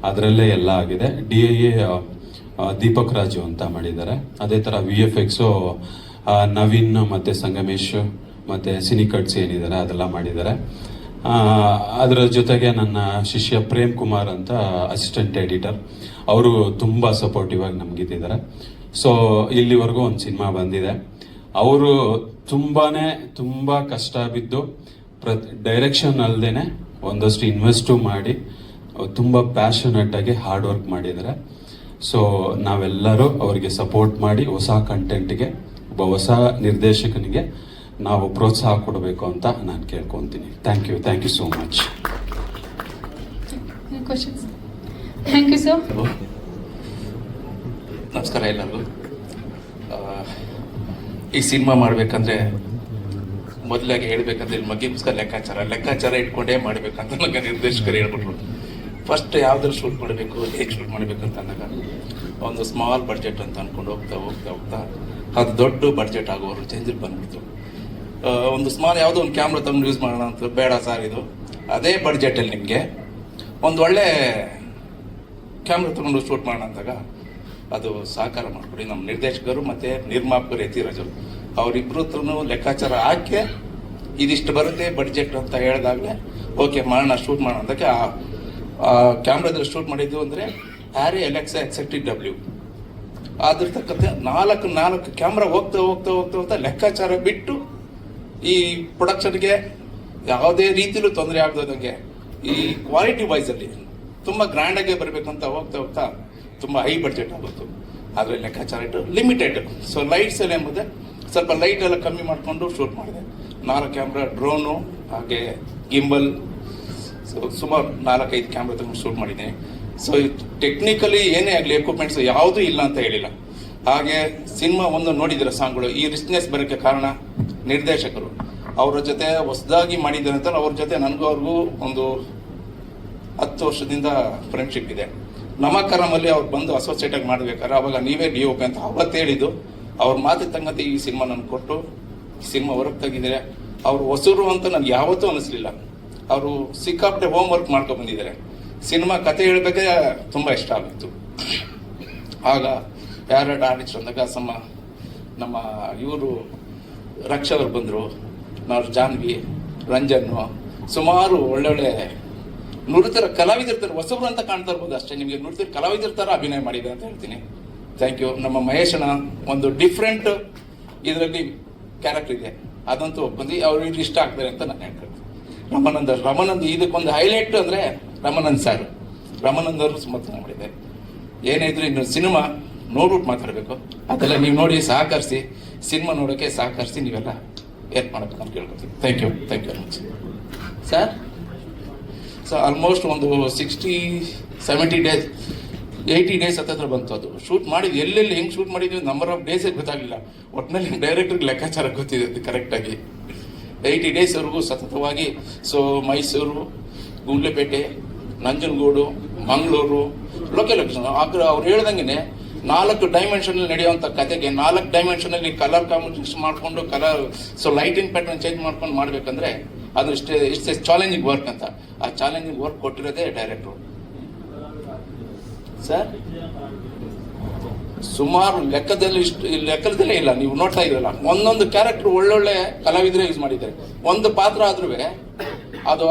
ಅದರಲ್ಲೇ ಎಲ್ಲ ಆಗಿದೆ. DIA ದೀಪಕ್ ರಾಜು ಅಂತ ಮಾಡಿದ್ದಾರೆ. ಅದೇ ಥರ VFX ನವೀನ್ ಮತ್ತು ಸಂಗಮೇಶ್ ಮತ್ತು ಸಿನಿಕಟ್ಸ್ ಏನಿದ್ದಾರೆ ಅದೆಲ್ಲ ಮಾಡಿದ್ದಾರೆ. ಅದರ ಜೊತೆಗೆ ನನ್ನ ಶಿಷ್ಯ ಪ್ರೇಮ್ ಕುಮಾರ್ ಅಂತ ಅಸಿಸ್ಟೆಂಟ್ ಎಡಿಟರ್, ಅವರು ತುಂಬ ಸಪೋರ್ಟಿವ್ ಆಗಿ ನಮಗಿದ್ದಾರೆ. ಸೊ ಇಲ್ಲಿವರೆಗೂ ಒಂದು ಸಿನಿಮಾ ಬಂದಿದೆ. ಅವರು ತುಂಬ ಕಷ್ಟ ಬಿದ್ದು ಡೈರೆಕ್ಷನ್ ಅಲ್ಲದೆ ಒಂದಷ್ಟು ಇನ್ವೆಸ್ಟು ಮಾಡಿ ತುಂಬ ಪ್ಯಾಷನೇಟ್ ಆಗಿ ಹಾರ್ಡ್ ವರ್ಕ್ ಮಾಡಿದ್ದಾರೆ. ಸೊ ನಾವೆಲ್ಲರೂ ಅವರಿಗೆ ಸಪೋರ್ಟ್ ಮಾಡಿ ಹೊಸ ಕಂಟೆಂಟ್ಗೆ, ಒಬ್ಬ ಹೊಸ ನಿರ್ದೇಶಕನಿಗೆ ನಾವು ಪ್ರೋತ್ಸಾಹ ಕೊಡಬೇಕು ಅಂತ ನಾನು ಕೇಳ್ಕೊತೀನಿ. Thank you so much. Questions? Thank you sir. ನಮಸ್ಕಾರ ಎಲ್ಲರಿಗೂ. ಈ ಸಿನಿಮಾ ಮಾಡಬೇಕಂದ್ರೆ ಮೊದಲಾಗಿ ಹೇಳ್ಬೇಕಂದ್ರೆ ಇಲ್ಲಿ ಮಗ್ಗಿ ಪುಸ್ತಕ ಲೆಕ್ಕಾಚಾರ ಇಟ್ಕೊಂಡೇ ಮಾಡಬೇಕಂತ ನನಗೆ ನಿರ್ದೇಶಕರು ಹೇಳ್ಬಿಟ್ರು. ಫಸ್ಟ್ ಯಾವ್ದಾದ್ರು ಶೂಟ್ ಮಾಡಬೇಕು, ಹೇಗೆ ಶೂಟ್ ಮಾಡಬೇಕು ಅಂತ ಅಂದಾಗ ಒಂದು ಸ್ಮಾಲ್ ಬಡ್ಜೆಟ್ ಅಂತ ಅಂದ್ಕೊಂಡು ಹೋಗ್ತಾ ಅದು ದೊಡ್ಡ ಬಡ್ಜೆಟ್ ಆಗೋರು ಚೇಂಜ್ ಬಂದ್ಬಿಡ್ತು. ಒಂದು ಸ್ಮಾಲ್ ಯಾವುದೋ ಒಂದು ಕ್ಯಾಮ್ರಾ ತಗೊಂಡು ಯೂಸ್ ಮಾಡೋಣ ಅಂತ, ಬೇಡ ಸರ್ ಇದು ಅದೇ ಬಡ್ಜೆಟಲ್ಲಿ ನಿಮಗೆ ಒಂದು ಒಳ್ಳೆ ಕ್ಯಾಮ್ರಾ ತಗೊಂಡು ಶೂಟ್ ಮಾಡೋಣ ಅಂದಾಗ ಅದು ಸಹಕಾರ ಮಾಡಿಕೊಡಿ ನಮ್ಮ ನಿರ್ದೇಶಕರು ಮತ್ತು ನಿರ್ಮಾಪಕರು ಯತಿರಾಜರು ಅವರಿಬ್ಬರು ಹತ್ರನೂ ಲೆಕ್ಕಾಚಾರ ಹಾಕಿ ಇದಿಷ್ಟು ಬರುತ್ತೆ ಬಡ್ಜೆಟ್ ಅಂತ ಹೇಳಿದಾಗಲೇ ಓಕೆ ಮಾಡೋಣ, ಶೂಟ್ ಮಾಡೋಣ ಅಂದಕ್ಕೆ ಆ ಕ್ಯಾಮ್ರಾದಲ್ಲಿ ಶೂಟ್ ಮಾಡಿದ್ದು ಅಂದರೆ ಹ್ಯಾರಿ ಎಲೆಕ್ಸಾ XT-W. ಅದ್ರ ತಕ್ಕಂತೆ ನಾಲ್ಕು ಕ್ಯಾಮ್ರಾ ಹೋಗ್ತಾ ಲೆಕ್ಕಾಚಾರ ಬಿಟ್ಟು ಈ ಪ್ರೊಡಕ್ಷನ್ಗೆ ಯಾವುದೇ ರೀತಿಲೂ ತೊಂದರೆ ಆಗದಂಗೆ ಈ ಕ್ವಾಲಿಟಿ ವೈಸಲ್ಲಿ ತುಂಬ ಗ್ರ್ಯಾಂಡಾಗೆ ಬರಬೇಕಂತ ಹೋಗ್ತಾ ತುಂಬ ಹೈ ಬಡ್ಜೆಟ್ ಆಗುತ್ತೆ. ಆದರೆ ಲೆಕ್ಕಾಚಾರ ಇಟ್ಟು ಲಿಮಿಟೆಡ್. ಸೊ ಲೈಟ್ಸ್ ಎಲ್ಲ ಎಂಬುದೇ ಸ್ವಲ್ಪ ಲೈಟ್ ಎಲ್ಲ ಕಮ್ಮಿ ಮಾಡಿಕೊಂಡು ಶೂಟ್ ಮಾಡಿದೆ. 4 ಕ್ಯಾಮ್ರಾ, ಡ್ರೋನು, ಹಾಗೆ ಗಿಂಬಲ್, ಸೊ ಸುಮಾರು 4-5 ಕ್ಯಾಮ್ರಾ ತಗೊಂಡು ಶೂಟ್ ಮಾಡಿದ್ದೀನಿ. ಸೊ ಟೆಕ್ನಿಕಲಿ ಏನೇ ಆಗಲಿ ಎಕ್ವಿಪ್ಮೆಂಟ್ಸ್ ಯಾವುದೂ ಇಲ್ಲ ಅಂತ ಹೇಳಿಲ್ಲ. ಹಾಗೆ ಸಿನಿಮಾ ಒಂದು ನೋಡಿದಿರ ಸಾಂಗ್ಗಳು ಈ ರಿಚ್ನೆಸ್ ಬರೋಕ್ಕೆ ಕಾರಣ ನಿರ್ದೇಶಕರು. ಅವರ ಜೊತೆ ಹೊಸದಾಗಿ ಮಾಡಿದ್ದಾರೆ ಅಂತ ಅವ್ರ ಜೊತೆ ನನಗೂ ಅವ್ರಿಗೂ ಒಂದು 10 ವರ್ಷದಿಂದ ಫ್ರೆಂಡ್ಶಿಪ್ ಇದೆ. ನಮಕರಮಲ್ಲಿ ಅವ್ರು ಬಂದು ಅಸೋಸಿಯೇಟ್ ಆಗಿ ಮಾಡ್ಬೇಕಾದ್ರೆ ಅವಾಗ ನೀವೇ DOP ಅಂತ ಅವತ್ತು ಹೇಳಿದ್ದು. ಅವ್ರ ಮಾತು ತಂಗತಿ ಈ ಸಿನಿಮಾ ನನಗೆ ಕೊಟ್ಟು ಸಿನಿಮಾ ಹೊರಗೆ ತೆಗಿದ್ದಾರೆ. ಅವರು ಹೊಸರು ಅಂತ ನನಗೆ ಯಾವತ್ತೂ ಅನಿಸ್ಲಿಲ್ಲ. ಅವರು ಸಿಕ್ಕಾಪಟ್ಟೆ ಹೋಮ್ ವರ್ಕ್ ಮಾಡ್ಕೊಂಡು ಬಂದಿದ್ದಾರೆ. ಸಿನಿಮಾ ಕತೆ ಹೇಳಬೇಕೆ ತುಂಬ ಇಷ್ಟ ಆಗಿತ್ತು. ಆಗ ಯಾರು ಆರ್ಟಿಸ್ಟ್ ಅಂದಾಗ ನಮ್ಮ ಇವರು ರಕ್ಷಾ ಅವರು ಬಂದರು. ನಾವು ಜಾನ್ವಿ, ರಂಜನ್ನು, ಸುಮಾರು ಒಳ್ಳೊಳ್ಳೆ ನುರಿತರ ಕಲಾವಿದಿರ್ತಾರೆ, ಹೊಸಬ್ರು ಅಂತ ಕಾಣ್ತಾ ಇರ್ಬೋದು ಅಷ್ಟೇ, ನಿಮಗೆ ನುರಿತರ ಕಲಾವಿದರ ಥರ ಅಭಿನಯ ಮಾಡಿದೆ ಅಂತ ಹೇಳ್ತೀನಿ. Thank you. ನಮ್ಮ ಮಹೇಶನ ಒಂದು ಡಿಫ್ರೆಂಟ್ ಇದರಲ್ಲಿ ಕ್ಯಾರೆಕ್ಟರ್ ಇದೆ, ಅದಂತೂ ಒಪ್ಪಂದು ಅವ್ರಿಗೆ ಇಷ್ಟ ಆಗ್ತಾರೆ ಅಂತ ನಾನು ಹೇಳ್ತೀನಿ. ರಮಾನಂದ್ ಇದಕ್ಕೊಂದು ಹೈಲೈಟ್ ಅಂದರೆ ರಮಾನಂದ್ ಅವರು ತುಂಬ ಚೆನ್ನಾಗಿ ಮಾಡಿದ್ದಾರೆ. ಏನೇ ಇದ್ರು ಇನ್ನು ಸಿನಿಮಾ ನೋಡ್ಬಿಟ್ಟು ಮಾತಾಡಬೇಕು, ಅದೆಲ್ಲ ನೀವು ನೋಡಿ ಸಹಕರಿಸಿ, ಸಿನಿಮಾ ನೋಡೋಕ್ಕೆ ಸಹಕರಿಸಿ, ನೀವೆಲ್ಲ ಏನ್ ಮಾಡಬೇಕು ಅಂತ ಕೇಳ್ಕೊತೀವಿ. Thank you very much sir. Almost ಒಂದು 60-70 ಡೇಸ್ 80 ಡೇಸ್ ಹತ್ತಿರ ಬಂತು. ಅದು ಶೂಟ್ ಮಾಡಿದ್ವಿ, ಎಲ್ಲೆಲ್ಲಿ ಹೆಂಗೆ ಶೂಟ್ ಮಾಡಿದ್ವಿ ನಂಬರ್ ಆಫ್ ಡೇಸೇ ಗೊತ್ತಾಗಲಿಲ್ಲ. ಒಟ್ಟಿನಲ್ಲಿ ಡೈರೆಕ್ಟರ್ಗೆ ಲೆಕ್ಕಾಚಾರ ಗೊತ್ತಿದೆ ಅದು ಕರೆಕ್ಟಾಗಿ. 80 ಡೇಸ್ವರೆಗೂ ಸತತವಾಗಿ. ಸೊ ಮೈಸೂರು, ಗುಂಡ್ಲೆಪೇಟೆ, ನಂಜನಗೂಡು, ಮಂಗಳೂರು ಲೊಕೇಶನ್ ಅವ್ರು ಹೇಳ್ದಂಗೆ 4 ಡೈಮೆನ್ಷನಲ್ಲಿ ನಡೆಯುವಂಥ ಕತೆಗೆ 4 ಡೈಮೆನ್ಷನಲ್ಲಿ ಕಲರ್ ಕಾಂಬಿನೇಷನ್ ಮಾಡಿಕೊಂಡು ಲೈಟಿಂಗ್ ಪ್ಯಾಟರ್ನ್ ಚೇಂಜ್ ಮಾಡ್ಕೊಂಡು ಮಾಡ್ಬೇಕಂದ್ರೆ ಅದು ಇಟ್ಸ್ ಎ ಚಾಲೆಂಜಿಂಗ್ ವರ್ಕ್ ಅಂತ. ಆ ಚಾಲೆಂಜಿಂಗ್ ವರ್ಕ್ ಕೊಟ್ಟಿರೋದೇ ಡೈರೆಕ್ಟ್ರು ಸರ್. ಸುಮಾರು ಲೆಕ್ಕದಲ್ಲೇ ಇಲ್ಲ, ನೀವು ನೋಡ್ತಾ ಇದ್ರಲ್ಲ, ಒಂದೊಂದು ಕ್ಯಾರೆಕ್ಟರ್ ಒಳ್ಳೊಳ್ಳೆ ಕಲಾವಿದರೇ ಯೂಸ್ ಮಾಡಿದ್ದಾರೆ. ಒಂದು ಪಾತ್ರ ಆದ್ರೂ ಅದು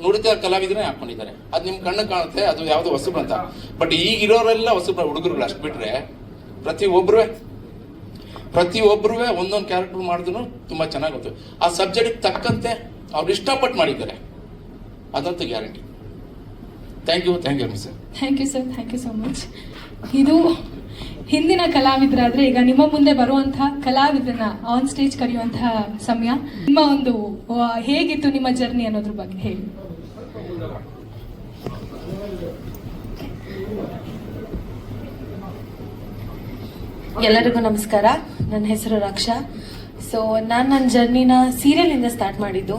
ನುಡಿತ ಕಲಾವಿದರೇ ಹಾಕೊಂಡಿದ್ದಾರೆ. ಅದು ನಿಮ್ ಕಣ್ಣು ಕಾಣುತ್ತೆ, ಅದು ಯಾವ್ದು ಹೊಸಬ್ರು ಅಂತ. ಬಟ್ ಈಗಿರೋರೆಲ್ಲ ಹೊಸಬ್ರು ಹುಡುಗರುಗಳು, ಅಷ್ಟು ಬಿಟ್ರೆ ಪ್ರತಿಯೊಬ್ಬರೂ ಒಂದೊಂದು ಕ್ಯಾರೆಕ್ಟರ್ ಮಾಡಿದ್ರು ತುಂಬಾ ಚೆನ್ನಾಗಿ ಗೊತ್ತು. ಆ ಸಬ್ಜೆಕ್ಟ್ ತಕ್ಕಂತೆ ಅವ್ರು ಇಷ್ಟಪಟ್ಟು ಮಾಡಿದ್ದಾರೆ, ಅದಂತೂ guarantee. Thank you sir. Thank you so much. ಇದು ಹಿಂದಿನ ಕಲಾವಿದರಾದ್ರೆ ಈಗ ನಿಮ್ಮ ಮುಂದೆ ಬರುವಂತಹ ಕಲಾವಿದರನ್ನ ಆನ್ ಸ್ಟೇಜ್ ಕರೆಯುವಂತಹ ಸಮಯ. ನಿಮ್ಮ ಒಂದು ಹೇಗಿತ್ತು ನಿಮ್ಮ ಜರ್ನಿ ಅನ್ನೋದ್ರ ಬಗ್ಗೆ ಹೇಳಿ. ಎಲ್ಲರಿಗೂ ನಮಸ್ಕಾರ. ನನ್ನ ಹೆಸರು ರಕ್ಷಾ. ಸೊ ನನ್ನ ಜರ್ನಿನ ಸೀರಿಯಲಿಂದ ಸ್ಟಾರ್ಟ್ ಮಾಡಿದ್ದು.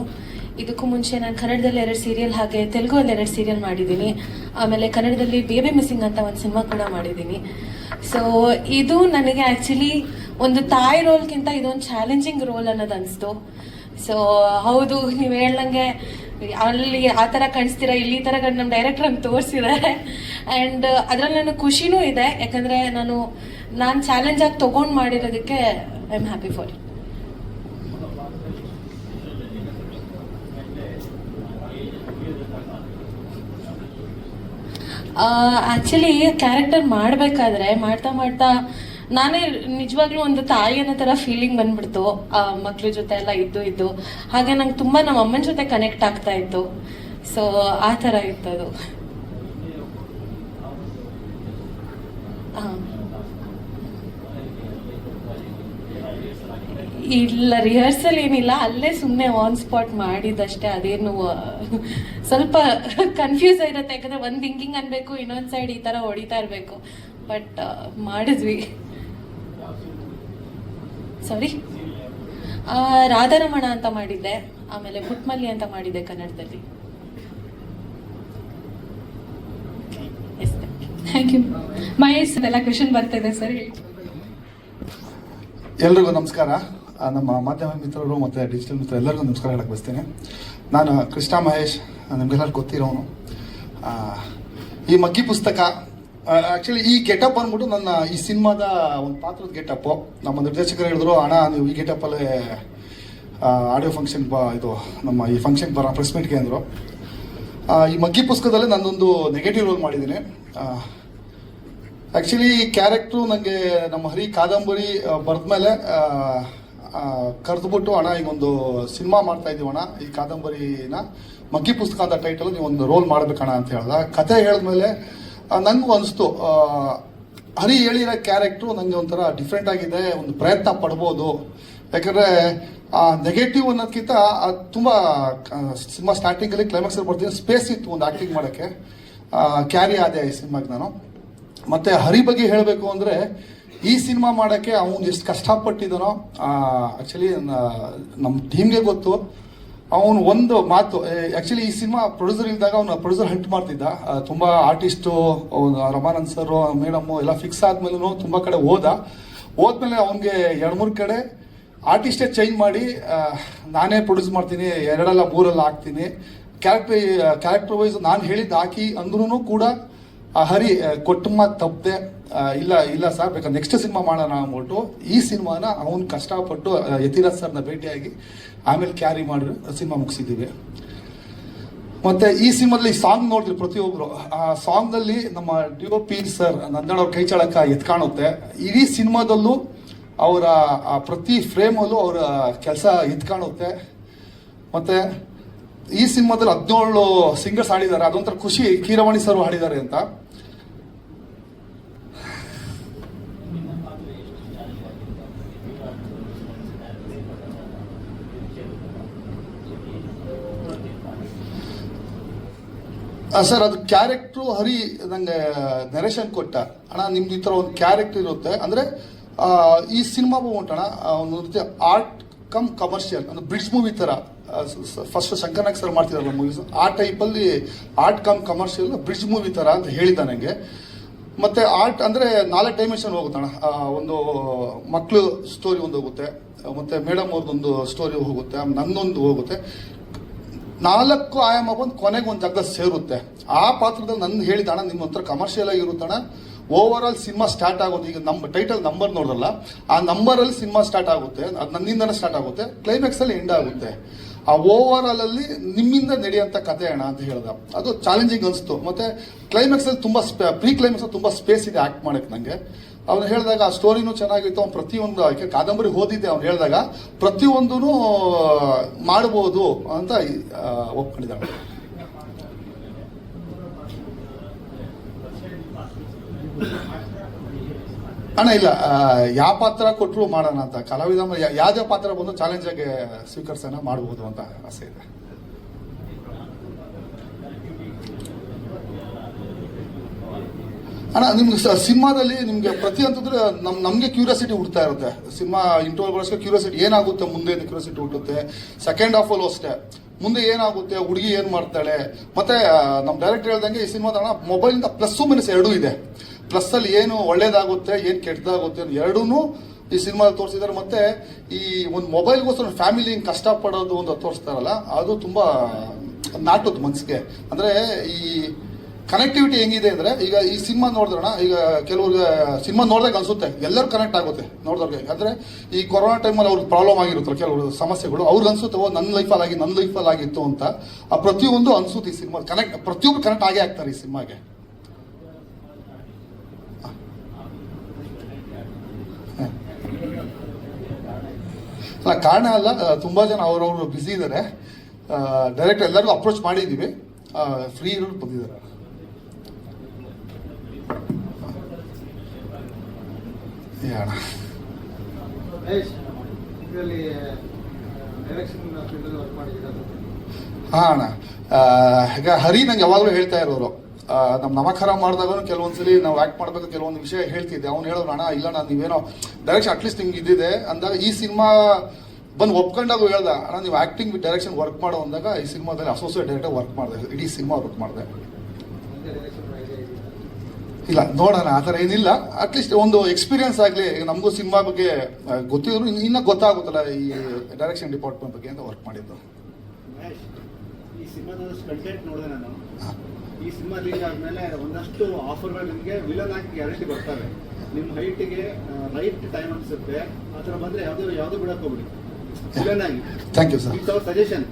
ಇದಕ್ಕೂ ಮುಂಚೆ ನಾನು ಕನ್ನಡದಲ್ಲಿ 2 ಸೀರಿಯಲ್ ಹಾಗೆ ತೆಲುಗಲ್ಲಿ 2 ಸೀರಿಯಲ್ ಮಾಡಿದ್ದೀನಿ. ಆಮೇಲೆ ಕನ್ನಡದಲ್ಲಿ ಬೇಬಿ ಮಿಸ್ಸಿಂಗ್ ಅಂತ ಒಂದು ಸಿನಿಮಾ ಕೂಡ ಮಾಡಿದ್ದೀನಿ. ಸೊ ಇದು ನನಗೆ ಆ್ಯಕ್ಚುಲಿ ಒಂದು ತಾಯಿ ರೋಲ್ಗಿಂತ ಇದೊಂದು ಚಾಲೆಂಜಿಂಗ್ ರೋಲ್ ಅನ್ನೋದು ಅನಿಸ್ತು. ಸೊ ಹೌದು, ನೀವು ಹೇಳ್ದಂಗೆ ಅಲ್ಲಿ ಆ ಥರ ಕಾಣಿಸ್ತೀರಾ, ಇಲ್ಲಿ ಈ ಥರ ನಮ್ಮ ಡೈರೆಕ್ಟರ್ ಹಂಗೆ ತೋರಿಸಿದ್ದಾರೆ. ಆ್ಯಂಡ್ ಅದರಲ್ಲಿ ನನಗೆ ಖುಷಿನೂ ಇದೆ, ಯಾಕಂದರೆ ನಾನು ಚಾಲೆಂಜ್ ಆಗಿ ತೊಗೊಂಡು ಮಾಡಿರೋದಕ್ಕೆ I am happy for it. Actually character ಮಾಡಬೇಕಾದ್ರೆ ಮಾಡ್ತಾ ನಾನೇ ನಿಜವಾಗ್ಲೂ ಒಂದು ತಾಯಿ ಅನ್ನೋ ಥರ ಫೀಲಿಂಗ್ ಬಂದ್ಬಿಡ್ತು. ಮಕ್ಳ ಜೊತೆ ಎಲ್ಲ ಇದ್ದು ಹಾಗೆ ನಂಗೆ ತುಂಬ ನಮ್ಮ ಅಮ್ಮನ ಜೊತೆ ಕನೆಕ್ಟ್ ಆಗ್ತಾ ಇತ್ತು. ಸೊ ಆ ಥರ ಇತ್ತು ಅದು. ಇಲ್ಲ, ರಿಹರ್ಸಲ್ ಏನಿಲ್ಲ, ಅಲ್ಲೇ ಸುಮ್ಮನೆ ಆನ್ ಸ್ಪಾಟ್ ಮಾಡಿದ್ದಷ್ಟೇ. ಅದೇನು ಸ್ವಲ್ಪ ಕನ್ಫ್ಯೂಸ್ ಆಗಿರುತ್ತೆ, ಯಾಕಂದ್ರೆ ಒಂದು ಹಿಂಗಿಂಗ್ ಅನ್ಬೇಕು, ಇನ್ನೊಂದು ಸೈಡ್ ಈ ಥರ ಹೊಡಿತಾ ಇರಬೇಕು. ಬಟ್ ಮಾಡಿದ್ವಿ. ಸಾರಿ, ರಾಧಾರಮಣ ಅಂತ ಮಾಡಿದ್ದೆ, ಆಮೇಲೆ ಪುಟ್ಮಲ್ಲಿ ಅಂತ ಮಾಡಿದ್ದೆ ಕನ್ನಡದಲ್ಲಿ. Thank you. ಮಹೇಶ್, ಎಲ್ಲ ಕ್ವೆಶನ್ ಬರ್ತಾ ಇದೆ ಸರ್. ಎಲ್ರಿಗೂ ನಮಸ್ಕಾರ. ನಮ್ಮ ಮಾಧ್ಯಮ ಮಿತ್ರರು ಮತ್ತು ಡಿಜಿಟಲ್ ಮಿತ್ರರು ಎಲ್ಲರಿಗೂ ನಮಸ್ಕಾರ ಹೇಳಕ್ಕೆ ಬಯಸ್ತೇನೆ. ನಾನು ಕೃಷ್ಣ ಮಹೇಶ್, ನಿಮ್ಗೆಲ್ಲರಿಗೂ ಗೊತ್ತಿರೋನು. ಈ ಮಗ್ಗಿ ಪುಸ್ತಕ ಆ್ಯಕ್ಚುಲಿ ಈ ಗೆಟಪ್ ಅಂದ್ಬಿಟ್ಟು ನನ್ನ ಈ ಸಿನಿಮಾದ ಒಂದು ಪಾತ್ರದ ಗೆಟಪ್ಪು. ನಮ್ಮ ನಿರ್ದೇಶಕರು ಹೇಳಿದ್ರು, ಅಣ್ಣ ನೀವು ಈ ಗೆಟಪ್ಪಲ್ಲೇ ಆಡಿಯೋ ಫಂಕ್ಷನ್ ಇದು ನಮ್ಮ ಈ ಫಂಕ್ಷನ್ ಪ್ರೆಸ್ ಮೀಟ್ಗೆ ಅಂದರು. ಈ ಮಗ್ಗಿ ಪುಸ್ತಕದಲ್ಲಿ ನಾನೊಂದು ನೆಗೆಟಿವ್ ರೋಲ್ ಮಾಡಿದ್ದೀನಿ. ಆ್ಯಕ್ಚುಲಿ ಈ ಕ್ಯಾರೆಕ್ಟ್ರು ನನಗೆ ನಮ್ಮ ಹರಿ ಕಾದಂಬರಿ ಬರೆದ್ಮೇಲೆ ಕರೆದುಬಿಟ್ಟು, ಅಣ್ಣ ಈಗೊಂದು ಸಿನಿಮಾ ಮಾಡ್ತಾ ಇದ್ದೀವಿ ಅಣ್ಣ, ಈ ಕಾದಂಬರಿನ ಮಗ್ಗಿ ಪುಸ್ತಕ ಅಂತ ಟೈಟಲ್ ನೀವು ಒಂದು ರೋಲ್ ಮಾಡ್ಬೇಕಣ್ಣ ಅಂತ ಹೇಳ್ದ. ಕತೆ ಹೇಳಿದ್ಮೇಲೆ ನನಗೂ ಅನಿಸ್ತು, ಹರಿ ಹೇಳಿರೋ ಕ್ಯಾರೆಕ್ಟ್ರು ನನಗೆ ಒಂಥರ ಡಿಫ್ರೆಂಟ್ ಆಗಿದೆ, ಒಂದು ಪ್ರಯತ್ನ ಪಡ್ಬೋದು. ಯಾಕಂದರೆ ನೆಗೆಟಿವ್ ಅನ್ನೋದಕ್ಕಿಂತ ತುಂಬ ಸಿನಿಮಾ ಸ್ಟಾರ್ಟಿಂಗಲ್ಲಿ ಕ್ಲೈಮ್ಯಾಕ್ಸಲ್ಲಿ ಬರ್ತೀನಿ, ಸ್ಪೇಸ್ ಇತ್ತು ಒಂದು ಆ್ಯಕ್ಟಿಂಗ್ ಮಾಡೋಕ್ಕೆ, ಕ್ಯಾರಿ ಆದೆ ಈ ಸಿನಿಮಾಗೆ ನಾನು. ಮತ್ತು ಹರಿ ಬಗ್ಗೆ ಹೇಳಬೇಕು ಅಂದರೆ, ಈ ಸಿನಿಮಾ ಮಾಡೋಕ್ಕೆ ಅವನು ಎಷ್ಟು ಕಷ್ಟಪಟ್ಟಿದ್ದಾನೋ ಆ್ಯಕ್ಚುಲಿ ನಮ್ಮ ಟೀಮ್ಗೆ ಗೊತ್ತು. ಅವನು ಒಂದು ಮಾತು, ಆ್ಯಕ್ಚುಲಿ ಈ ಸಿನಿಮಾ ಪ್ರೊಡ್ಯೂಸರ್ ಇದ್ದಾಗ ಅವನು ಪ್ರೊಡ್ಯೂಸರ್ ಹಂಟ್ ಮಾಡ್ತಿದ್ದ. ತುಂಬ ಆರ್ಟಿಸ್ಟು, ರಮಾನಂದ್ ಸರು, ಮೇಡಮ್ಮು ಎಲ್ಲ ಫಿಕ್ಸ್ ಆದಮೇಲೂ ತುಂಬ ಕಡೆ ಹೋದ್ಮೇಲೆ ಅವನಿಗೆ 2-3 ಕಡೆ ಆರ್ಟಿಸ್ಟೇ ಚೇಂಜ್ ಮಾಡಿ ನಾನೇ ಪ್ರೊಡ್ಯೂಸ್ ಮಾಡ್ತೀನಿ, 2 3 ಹಾಕ್ತೀನಿ, ಕ್ಯಾರೆಕ್ಟರ್ ವೈಸ್ ನಾನು ಹೇಳಿದ್ದು ಹಾಕಿ ಅಂದ್ರೂ ಕೂಡ ಹರಿ ಕೊಟ್ಟ ಮಾತು ತಪ್ಪದೆ ಇಲ್ಲ ಸರ್ ಬೇಕಾದ್ರೆ ನೆಕ್ಸ್ಟ್ ಸಿನಿಮಾ ಮಾಡೋಣ ಅಂದ್ಬಿಟ್ಟು ಈ ಸಿನಿಮಾನ ಅವ್ನು ಕಷ್ಟಪಟ್ಟು ಯತಿರಾಜ್ ಸರ್ನ ಭೇಟಿಯಾಗಿ ಆಮೇಲೆ ಕ್ಯಾರಿ ಮಾಡಿ ಸಿನಿಮಾ ಮುಗಿಸಿದ್ದೀವಿ. ಮತ್ತೆ ಈ ಸಿನಿಮಾದಲ್ಲಿ ಸಾಂಗ್ ನೋಡಿದ್ರಿ ಪ್ರತಿಯೊಬ್ಬರು, ಆ ಸಾಂಗ್ನಲ್ಲಿ ನಮ್ಮ DOP ಸರ್ ನಂದಣ್ಣವ್ರ ಕೈ ಚಳಕ ಎತ್ಕಾಣುತ್ತೆ. ಇಡೀ ಸಿನಿಮಾದಲ್ಲೂ ಅವರ ಪ್ರತಿ ಫ್ರೇಮಲ್ಲೂ ಅವರ ಕೆಲಸ ಎತ್ಕಾಣುತ್ತೆ. ಮತ್ತೆ ಈ ಸಿನಿಮಾದಲ್ಲಿ 17 ಸಿಂಗರ್ಸ್ ಹಾಡಿದ್ದಾರೆ, ಅದೊಂಥರ ಖುಷಿ ಕೀರವಾಣಿ ಸರ್ ಹಾಡಿದ್ದಾರೆ ಅಂತ. ಸರ್ ಅದು ಕ್ಯಾರೆಕ್ಟ್ರು ಹರಿ ನಂಗೆ ನರೇಶನ್ ಕೊಟ್ಟ, ಅಣ್ಣ ನಿಮ್ದು ಈ ಥರ ಒಂದು ಕ್ಯಾರೆಕ್ಟರ್ ಇರುತ್ತೆ ಅಂದರೆ ಈ ಸಿನಿಮಾ ಉಂಟಣ್ಣ ಒಂದು ರೀತಿ ಆರ್ಟ್ ಕಮ್ ಕಮರ್ಷಿಯಲ್ ಅಂದ್ರೆ ಬ್ರಿಡ್ಜ್ ಮೂವಿ ಥರ. ಫಸ್ಟ್ ಶಂಕರ್ನಾಗ್ ಸರ್ ಮಾಡ್ತಿದಾರಲ್ಲ ಮೂವೀಸ್, ಆ ಟೈಪಲ್ಲಿ art come commercial bridge movie ಥರ ಅಂತ ಹೇಳಿದ್ದ ನನಗೆ. ಮತ್ತು ಆರ್ಟ್ ಅಂದರೆ 4 ಡೈಮೆನ್ಷನ್ ಹೋಗುತ್ತಣ್ಣ. ಒಂದು ಮಕ್ಕಳು ಸ್ಟೋರಿ ಒಂದು ಹೋಗುತ್ತೆ, ಮತ್ತು ಮೇಡಮ್ ಅವ್ರದ್ದೊಂದು ಸ್ಟೋರಿ ಹೋಗುತ್ತೆ, ನನ್ನೊಂದು ಹೋಗುತ್ತೆ. 4 ಆಯಾಮ ಬಂದು ಕೊನೆಗೆ ಒಂದು ಜಾಗದಲ್ಲಿ ಸೇರುತ್ತೆ. ಆ ಪಾತ್ರದಲ್ಲಿ ನನ್ನ ಹೇಳಿದಣ ನಿಮ್ಮ ಹತ್ರ ಕಮರ್ಷಿಯಲ್ ಆಗಿರುತ್ತಣ. ಓವರ್ ಆಲ್ ಸಿನಿಮಾ ಸ್ಟಾರ್ಟ್ ಆಗೋದು, ಈಗ ನಮ್ಮ ಟೈಟಲ್ ನಂಬರ್ ನೋಡೋಲ್ಲ, ಆ ನಂಬರಲ್ಲಿ ಸಿನಿಮಾ ಸ್ಟಾರ್ಟ್ ಆಗುತ್ತೆ, ಅದು ನನ್ನಿಂದನೇ ಸ್ಟಾರ್ಟ್ ಆಗುತ್ತೆ, ಕ್ಲೈಮ್ಯಾಕ್ಸಲ್ಲಿ ಎಂಡ್ ಆಗುತ್ತೆ. ಆ ಓವರ್ ಆಲ್ ಅಲ್ಲಿ ನಿಮ್ಮಿಂದ ನಡೆಯುವಂಥ ಕಥೆ ಅಣ್ಣ ಅಂತ ಹೇಳ್ದ. ಅದು ಚಾಲೆಂಜಿಂಗ್ ಅನಿಸ್ತು. ಮತ್ತು ಕ್ಲೈಮ್ಯಾಕ್ಸಲ್ಲಿ ತುಂಬ ಪ್ರೀ ಕ್ಲೈಮ್ಯಾಕ್ಸಲ್ಲಿ ತುಂಬ ಸ್ಪೇಸ್ ಇದೆ ಆ್ಯಕ್ಟ್ ಮಾಡೋಕ್ಕೆ ನನಗೆ. ಅವ್ನು ಹೇಳಿದಾಗ ಆ ಸ್ಟೋರಿನೂ ಚೆನ್ನಾಗಿತ್ತು. ಅವ್ನು ಪ್ರತಿಯೊಂದು ಕಾದಂಬರಿ ಓದಿದ್ದೆ, ಅವ್ನು ಹೇಳಿದಾಗ ಪ್ರತಿಯೊಂದೂ ಮಾಡ್ಬೋದು ಅಂತ ಒಪ್ಕೊಂಡಿದ್ದಾನೆ. ಅಣ್ಣ ಇಲ್ಲ, ಯಾವ ಪಾತ್ರ ಕೊಟ್ಟರು ಮಾಡೋಣ ಅಂತ, ಕಲಾವಿದ ಯಾವುದೇ ಪಾತ್ರ ಬಂದು ಚಾಲೆಂಜ್ ಆಗಿ ಸ್ವೀಕರಿಸೋಣ ಮಾಡ್ಬೋದು ಅಂತ ಆಸೆ ಇದೆ. ಅಣ್ಣ ನಿಮ್ಗೆ ಸಿನಿಮಾದಲ್ಲಿ ನಿಮಗೆ ಪ್ರತಿಯೊಂದು ನಮಗೆ ಕ್ಯೂರಿಯಾಸಿಟಿ ಹುಡ್ತಾ ಇರುತ್ತೆ. ಸಿನಿಮಾ ಇಂಟರ್ವಲ್ ಬರೋಕ್ಕೆ ಕ್ಯೂರಿಯಾಸಿಟಿ ಏನಾಗುತ್ತೆ ಮುಂದೆ ಕ್ಯೂರಿಯಾಸಿಟಿ ಹುಟ್ಟುತ್ತೆ. ಸೆಕೆಂಡ್ ಹಾಫಲ್ಲೂ ಅಷ್ಟೇ, ಮುಂದೆ ಏನಾಗುತ್ತೆ, ಹುಡುಗಿ ಏನು ಮಾಡ್ತಾಳೆ. ಮತ್ತೆ ನಮ್ಮ ಡೈರೆಕ್ಟರ್ ಹೇಳ್ದಂಗೆ ಈ ಸಿನಿಮಾದ ಮೊಬೈಲಿಂದ ಪ್ಲಸ್ಸು ಮೈನಸ್ ಎರಡೂ ಇದೆ. ಪ್ಲಸ್ಸಲ್ಲಿ ಏನು ಒಳ್ಳೇದಾಗುತ್ತೆ, ಏನು ಕೆಟ್ಟದಾಗುತ್ತೆ ಎರಡೂ ಈ ಸಿನಿಮಾದಲ್ಲಿ ತೋರಿಸಿದ್ದಾರೆ. ಮತ್ತೆ ಈ ಒಂದು ಮೊಬೈಲ್ಗೋಸ್ಕರ ಫ್ಯಾಮಿಲಿ ಹಿಂಗೆ ಕಷ್ಟಪಡೋದು ಅಂತ ತೋರಿಸ್ತಾರಲ್ಲ, ಅದು ತುಂಬ ನಾಟುತ್ತೆ ಮನಸ್ಸಿಗೆ. ಅಂದರೆ ಈ ಕನೆಕ್ಟಿವಿಟಿ ಹೆಂಗಿದೆ ಅಂದರೆ, ಈಗ ಈ ಸಿನಿಮಾ ನೋಡಿದ್ರಣ, ಈಗ ಕೆಲವ್ರಿಗೆ ಸಿನಿಮಾ ನೋಡಿದಾಗ ಅನಿಸುತ್ತೆ ಎಲ್ಲರೂ ಕನೆಕ್ಟ್ ಆಗುತ್ತೆ ನೋಡಿದವ್ರಿಗೆ. ಅಂದರೆ ಈ ಕೊರೋನಾ ಟೈಮಲ್ಲಿ ಅವ್ರಿಗೆ ಪ್ರಾಬ್ಲಮ್ ಆಗಿರುತ್ತಲ್ಲ ಕೆಲವರು ಸಮಸ್ಯೆಗಳು, ಅವ್ರಿಗೆ ಅನಿಸುತ್ತೆ ಓ ನನ್ನ ಲೈಫಲ್ಲಿ ಆಗಿತ್ತು ಅಂತ. ಆ ಪ್ರತಿಯೊಂದು ಅನಿಸುತ್ತೆ ಈ ಸಿನಿಮಾ ಕನೆಕ್ಟ್, ಪ್ರತಿಯೊಬ್ಬರು ಕನೆಕ್ಟ್ ಆಗೇ ಆಗ್ತಾರೆ ಈ ಸಿನಿಮಾಗೆ. ಅಲ್ಲ ಕಾರಣ ಅಲ್ಲ, ತುಂಬ ಜನ ಅವ್ರವ್ರು ಬ್ಯುಸಿ ಇದ್ದಾರೆ. ಡೈರೆಕ್ಟ್ ಎಲ್ಲರಿಗೂ ಅಪ್ರೋಚ್ ಮಾಡಿದ್ದೀವಿ, ಫ್ರೀ ಇರೋರು ಬಂದಿದ್ದಾರೆ. ಹಾಂ ಅಣ್ಣ, ಈಗ ಹರಿ ನಂಗೆ ಯಾವಾಗಲೂ ಹೇಳ್ತಾ ಇರೋರು, ನಮ್ಮ ನಮಖರ ಮಾಡಿದಾಗ ಕೆಲವೊಂದ್ಸಲಿ ನಾವು ಆ್ಯಕ್ಟ್ ಮಾಡಬೇಕು ಕೆಲವೊಂದು ವಿಷಯ ಹೇಳ್ತಿದ್ದೆ. ಅವ್ನು ಹೇಳೋರು ಅಣ್ಣ ಇಲ್ಲ ನಾನು ನೀವೇನೋ ಡೈರೆಕ್ಷನ್ ಅಟ್ಲೀಸ್ಟ್ ನಿಮ್ಗೆ ಇದ್ದಿದೆ ಅಂದಾಗ ಈ ಸಿನಿಮಾ ಬಂದು ಒಪ್ಕೊಂಡಾಗ ಹೇಳ್ದ ಅಣ್ಣ ನೀವು ಆ್ಯಕ್ಟಿಂಗ್ ಡೈರೆಕ್ಷನ್ ವರ್ಕ್ ಮಾಡೋ ಅಂದಾಗ ಈ ಸಿನಿಮಾದಲ್ಲಿ ಅಸೋಸಿಯೇಟ್ ಡೈರೆಕ್ಟರ್ ವರ್ಕ್ ಮಾಡಿದೆ, ಇಡೀ ಸಿನಿಮಾ ವರ್ಕ್ ಮಾಡಿದೆ. ಇಲ್ಲ ನೋಡೋಣ, ಆ ಥರ ಏನಿಲ್ಲ. ಅಟ್ಲೀಸ್ಟ್ ಒಂದು ಎಕ್ಸ್ಪೀರಿಯನ್ಸ್ ಆಗಲಿ, ನಮಗೂ ಸಿನಿಮಾ ಬಗ್ಗೆ ಗೊತ್ತಿದ್ರು ಇನ್ನೂ ಗೊತ್ತಾಗುತ್ತಲ್ಲ ಈ ಡೈರೆಕ್ಷನ್ ಡಿಪಾರ್ಟ್ಮೆಂಟ್ ಬಗ್ಗೆ ಅಂತ ವರ್ಕ್ ಮಾಡಿದ್ದು. ಈ ಸಿನಿಮಾದ ಕಂಟೆಂಟ್ ನೋಡಿದೆ ನಾನು. ಈ ಸಿನಿಮಾ ರಿಲೀಸ್ ಆದಮೇಲೆ ಒಂದಷ್ಟು ಆಫರ್ಗಳು ನಿಮಗೆ ವಿಲನ್ ಆಗಿ ಗ್ಯಾರಂಟಿ ಬರ್ತವೆ. ನಿಮ್ಮ ಹೈಟಿಗೆ ರೈಟ್ ಟೈಮ್ ಅನಿಸುತ್ತೆ, ಆ ಥರ ಬಂದರೆ ಯಾವುದೂ ಬಿಡಕ್ಕೆ ಹೋಗ್ಬಿಡಿ ವಿಲನ್ ಆಗಿ. Thank you sir, it's our suggestion.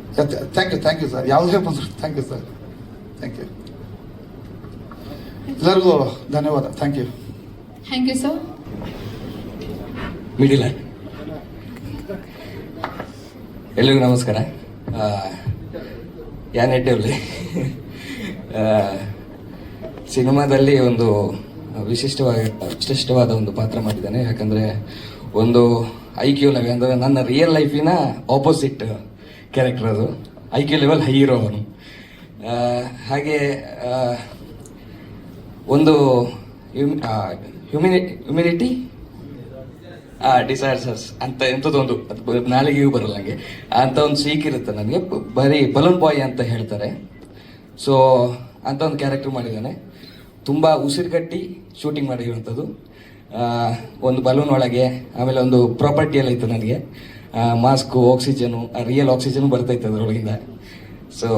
Thank you sir, ಯಾವುದೇ ಬಂದರು thank you sir, thank you. ಎಲ್ಲರಿಗೂ ಧನ್ಯವಾದ, thank you. Thank you sir. ಮಿಡಿಲ್ ಎಲ್ರಿಗೂ ನಮಸ್ಕಾರ. ಯಾನೆಟ್ಟೆವ್ಲಿ ಸಿನಿಮಾದಲ್ಲಿ ಒಂದು ವಿಶಿಷ್ಟವಾದ ಒಂದು ಪಾತ್ರ ಮಾಡಿದ್ದಾನೆ. ಯಾಕಂದರೆ ಒಂದು IQ ಲೆವೆಲ್ ಅಂದರೆ ನನ್ನ ರಿಯಲ್ ಲೈಫಿನ ಆಪೋಸಿಟ್ ಕ್ಯಾರೆಕ್ಟರ್ ಅದು. IQ ಲೆವೆಲ್ ಹೈ ಇರೋ ಅವನು. ಹಾಗೆ ಒಂದು ಹ್ಯುಮಿನಿಟಿ ಡಿಸೈರ್ಸಸ್ ಅಂತ ಎಂಥದ್ದೊಂದು ನಾಳೆಗೂ ಬರಲ್ಲ ನನಗೆ ಅಂತ ಒಂದು ಸೀಕ್ ಇರುತ್ತೆ ನನಗೆ. ಬರೀ ಬಲೂನ್ ಬಾಯ್ ಅಂತ ಹೇಳ್ತಾರೆ. ಸೊ ಅಂತ ಒಂದು ಕ್ಯಾರೆಕ್ಟರ್ ಮಾಡಿದ್ದಾನೆ. ತುಂಬ ಉಸಿರುಗಟ್ಟಿ ಶೂಟಿಂಗ್ ಮಾಡಿರುವಂಥದ್ದು. ಒಂದು ಬಲೂನ್ ಒಳಗೆ ಆಮೇಲೆ ಒಂದು ಪ್ರಾಪರ್ಟಿ ಎಲ್ಲ ಇತ್ತು ನನಗೆ, ಮಾಸ್ಕು, ಆಕ್ಸಿಜನು, ರಿಯಲ್ ಆಕ್ಸಿಜನ್ ಬರ್ತೈತೆ ಅದರೊಳಗಿಂದ. ಸೊ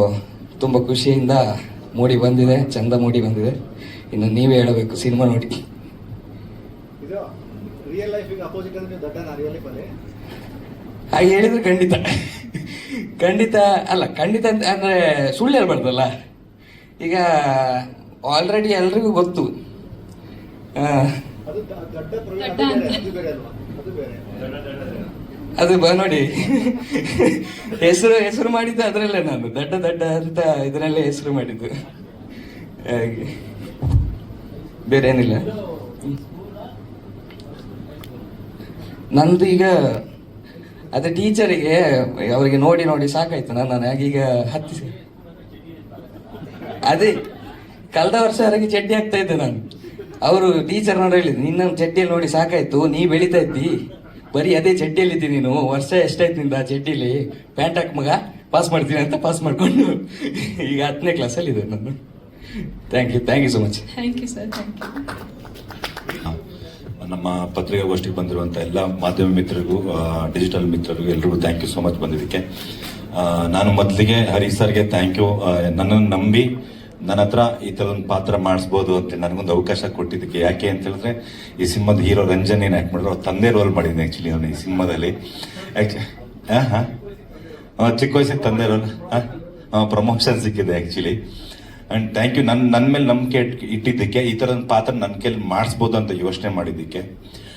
ತುಂಬ ಖುಷಿಯಿಂದ ಮೂಡಿ ಬಂದಿದೆ, ಚಂದ ಮೂಡಿ ಬಂದಿದೆ. ಇನ್ನು ನೀವೇ ಹೇಳಬೇಕು ಸಿನಿಮಾ ನೋಡಿ. ಅಪೋಸಿಟ್ ಅಂದ್ರೆ ನೀವು ದಡ್ಡನ ರಿಯಲಿ ಬಲೆ ಹಾಗೆ ಹೇಳಿದ್ರೆ ಖಂಡಿತ ಖಂಡಿತ ಅಲ್ಲ, ಖಂಡಿತ ಅಂತ ಅಂದರೆ ಸುಳ್ಳು ಹೇಳ್ಬಾರ್ದಲ್ಲ. ಈಗ ಆಲ್ರೆಡಿ ಎಲ್ರಿಗೂ ಗೊತ್ತು. ಅದು ದಡ್ಡ ಪ್ರವೀಣ್ ಅದು ಬೇರೆ ಅಲ್ವಾ? ಅದು ಬೇರೆ ಅದು ನೋಡಿ ಹೆಸರು ಮಾಡಿದ್ದು ಅದರಲ್ಲೇ, ನಾನು ದಡ್ಡ ಅಂತ ಇದರಲ್ಲೇ ಹೆಸರು ಮಾಡಿದ್ದು, ಹಾಗೆ ಬೇರೆ ಏನಿಲ್ಲ. ನಂದು ಈಗ ಅದೇ ಟೀಚರಿಗೆ ಅವರಿಗೆ ನೋಡಿ ನೋಡಿ ಸಾಕಾಯ್ತು ನಾನು ಈಗ ಅದೇ ಕಳೆದ ವರ್ಷ ಅವರಿಗೆ ಚಡ್ಡಿ ಆಗ್ತಾ ಇದ್ದೆ ನಾನು. ಅವರು ಟೀಚರ್ ನೋಡಿ ಹೇಳಿದ್ರು, ನಿನ್ನ ಚಡ್ಡಿಯಲ್ಲಿ ನೋಡಿ ಸಾಕಾಯ್ತು, ನೀ ಬೆಳೀತಾ ಇದ್ದಿ, ಬರೀ ಅದೇ ಚಡ್ಡಿಯಲ್ಲಿದ್ದಿ ನೀನು, ವರ್ಷ ಎಷ್ಟಾಯ್ತು ನಿಂದ ಆ ಚಡ್ಡಿಲಿ, ಪ್ಯಾಂಟ್ ಹಾಕ್ ಮಗ ಪಾಸ್ ಮಾಡ್ತೀನಿ ಅಂತ ಪಾಸ್ ಮಾಡಿಕೊಂಡು ಈಗ 10ನೇ ಕ್ಲಾಸಲ್ಲಿ ಇದೆ ನಾನು. Thank you so much. Thank you sir, thank you. ನಮ್ಮ ಪತ್ರಿಕಾಗೋಷ್ಠಿಗೆ ಬಂದಿರುವಂಥ ಎಲ್ಲ ಮಾಧ್ಯಮ ಮಿತ್ರರಿಗೂ, ಡಿಜಿಟಲ್ ಮಿತ್ರರಿಗೂ ಎಲ್ರಿಗೂ ಥ್ಯಾಂಕ್ ಯು ಸೋ ಮಚ್ ಬಂದಿದ್ದಕ್ಕೆ. ನಾನು ಮೊದಲಿಗೆ ಹರಿ ಸರ್ಗೆ ಥ್ಯಾಂಕ್ ಯು. ನನ್ನನ್ನು ನಂಬಿ ನನ್ನ ಹತ್ರ ಈ ಥರದೊಂದು ಪಾತ್ರ ಮಾಡಿಸ್ಬೋದು ಅಂತ ನನಗೊಂದು ಅವಕಾಶ ಕೊಟ್ಟಿದ್ದಕ್ಕೆ. ಯಾಕೆ ಅಂತ ಹೇಳಿದ್ರೆ, ಈ ಸಿನಿಮಾದ ಹೀರೋ ರಂಜನ್ ಏನು ಆ್ಯಕ್ಟ್ ಮಾಡಿದ್ರು, ಅವ್ರ ತಂದೆ ರೋಲ್ ಮಾಡಿದ್ದೀನಿ ಆ್ಯಕ್ಚುಲಿ ಅವನು ಈ ಸಿನಿಮಾದಲ್ಲಿ. ಚಿಕ್ಕ ವಯಸ್ಸಿಗೆ ತಂದೆ ರೋಲ್, ಪ್ರಮೋಷನ್ ಸಿಕ್ಕಿದೆ ಆ್ಯಕ್ಚುಲಿ. ಆ್ಯಂಡ್ ಥ್ಯಾಂಕ್ ಯು ನನ್ನ ಮೇಲೆ ನಂಬಿಕೆ ಇಟ್ಟಿದ್ದಕ್ಕೆ, ಈ ಥರದ ಪಾತ್ರ ನನ್ನ ಕೈಲಿ ಮಾಡಿಸ್ಬೋದು ಅಂತ ಯೋಚನೆ ಮಾಡಿದ್ದಕ್ಕೆ.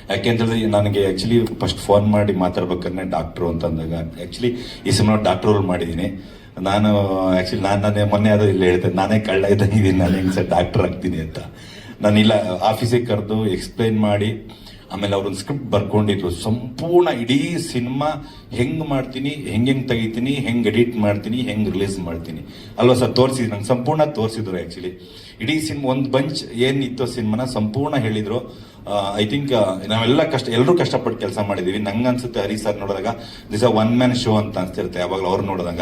ಯಾಕೆ ಅಂತ ಹೇಳಿದ್ರೆ, ನನಗೆ ಆ್ಯಕ್ಚುಲಿ ಫಸ್ಟ್ ಫೋನ್ ಮಾಡಿ ಮಾತಾಡ್ಬೇಕಾದ್ರೆ ಡಾಕ್ಟ್ರು ಅಂತಂದಾಗ, ಆ್ಯಕ್ಚುಲಿ ಈ ಸಿನಿಮಾ ಡಾಕ್ಟ್ರ್ ರೋಲ್ ಮಾಡಿದ್ದೀನಿ ನಾನು. ಆ್ಯಕ್ಚುಲಿ ನಾನೇ ಮೊನ್ನೆ ಅದು ಇಲ್ಲಿ ಹೇಳ್ತೇನೆ, ನಾನೇ ಕಳ್ಳ ಇದ್ದೀನಿ, ನಾನು ಹೆಂಗೆ ಸರ್ ಡಾಕ್ಟರ್ ಆಗ್ತೀನಿ ಅಂತ. ನಾನಿಲ್ಲ ಆಫೀಸಿಗೆ ಕರೆದು ಎಕ್ಸ್ಪ್ಲೈನ್ ಮಾಡಿ, ಆಮೇಲೆ ಅವ್ರೊಂದು ಸ್ಕ್ರಿಪ್ಟ್ ಬರ್ಕೊಂಡಿದ್ರು, ಸಂಪೂರ್ಣ ಇಡೀ ಸಿನಿಮಾ ಹೆಂಗೆ ಮಾಡ್ತೀನಿ, ಹೆಂಗೆ ತೆಗಿತೀನಿ, ಹೆಂಗೆ ಎಡಿಟ್ ಮಾಡ್ತೀನಿ, ಹೆಂಗೆ ರಿಲೀಸ್ ಮಾಡ್ತೀನಿ ಅಲ್ವಾ ಸರ್, ತೋರಿಸಿದ್ರು ನಂಗೆ, ಸಂಪೂರ್ಣ ತೋರಿಸಿದ್ರು. ಆ್ಯಕ್ಚುಲಿ ಇಡೀ ಸಿನಿಮಾ ಒಂದು ಬಂಚ್ ಏನಿತ್ತು ಸಿನಿಮಾನ ಸಂಪೂರ್ಣ ಹೇಳಿದರು. ಐ ಥಿಂಕ್ ನಾವೆಲ್ಲ ಎಲ್ಲರೂ ಕಷ್ಟಪಟ್ಟು ಕೆಲಸ ಮಾಡಿದ್ದೀವಿ. ನಂಗೆ ಅನ್ಸುತ್ತೆ ಹರಿ ಸರ್ ನೋಡಿದಾಗ ದಿಸ್ ಒನ್ ಮ್ಯಾನ್ ಶೋ ಅಂತ ಅನ್ಸ್ತಿರುತ್ತೆ ಯಾವಾಗಲೂ ಅವ್ರು ನೋಡಿದಾಗ.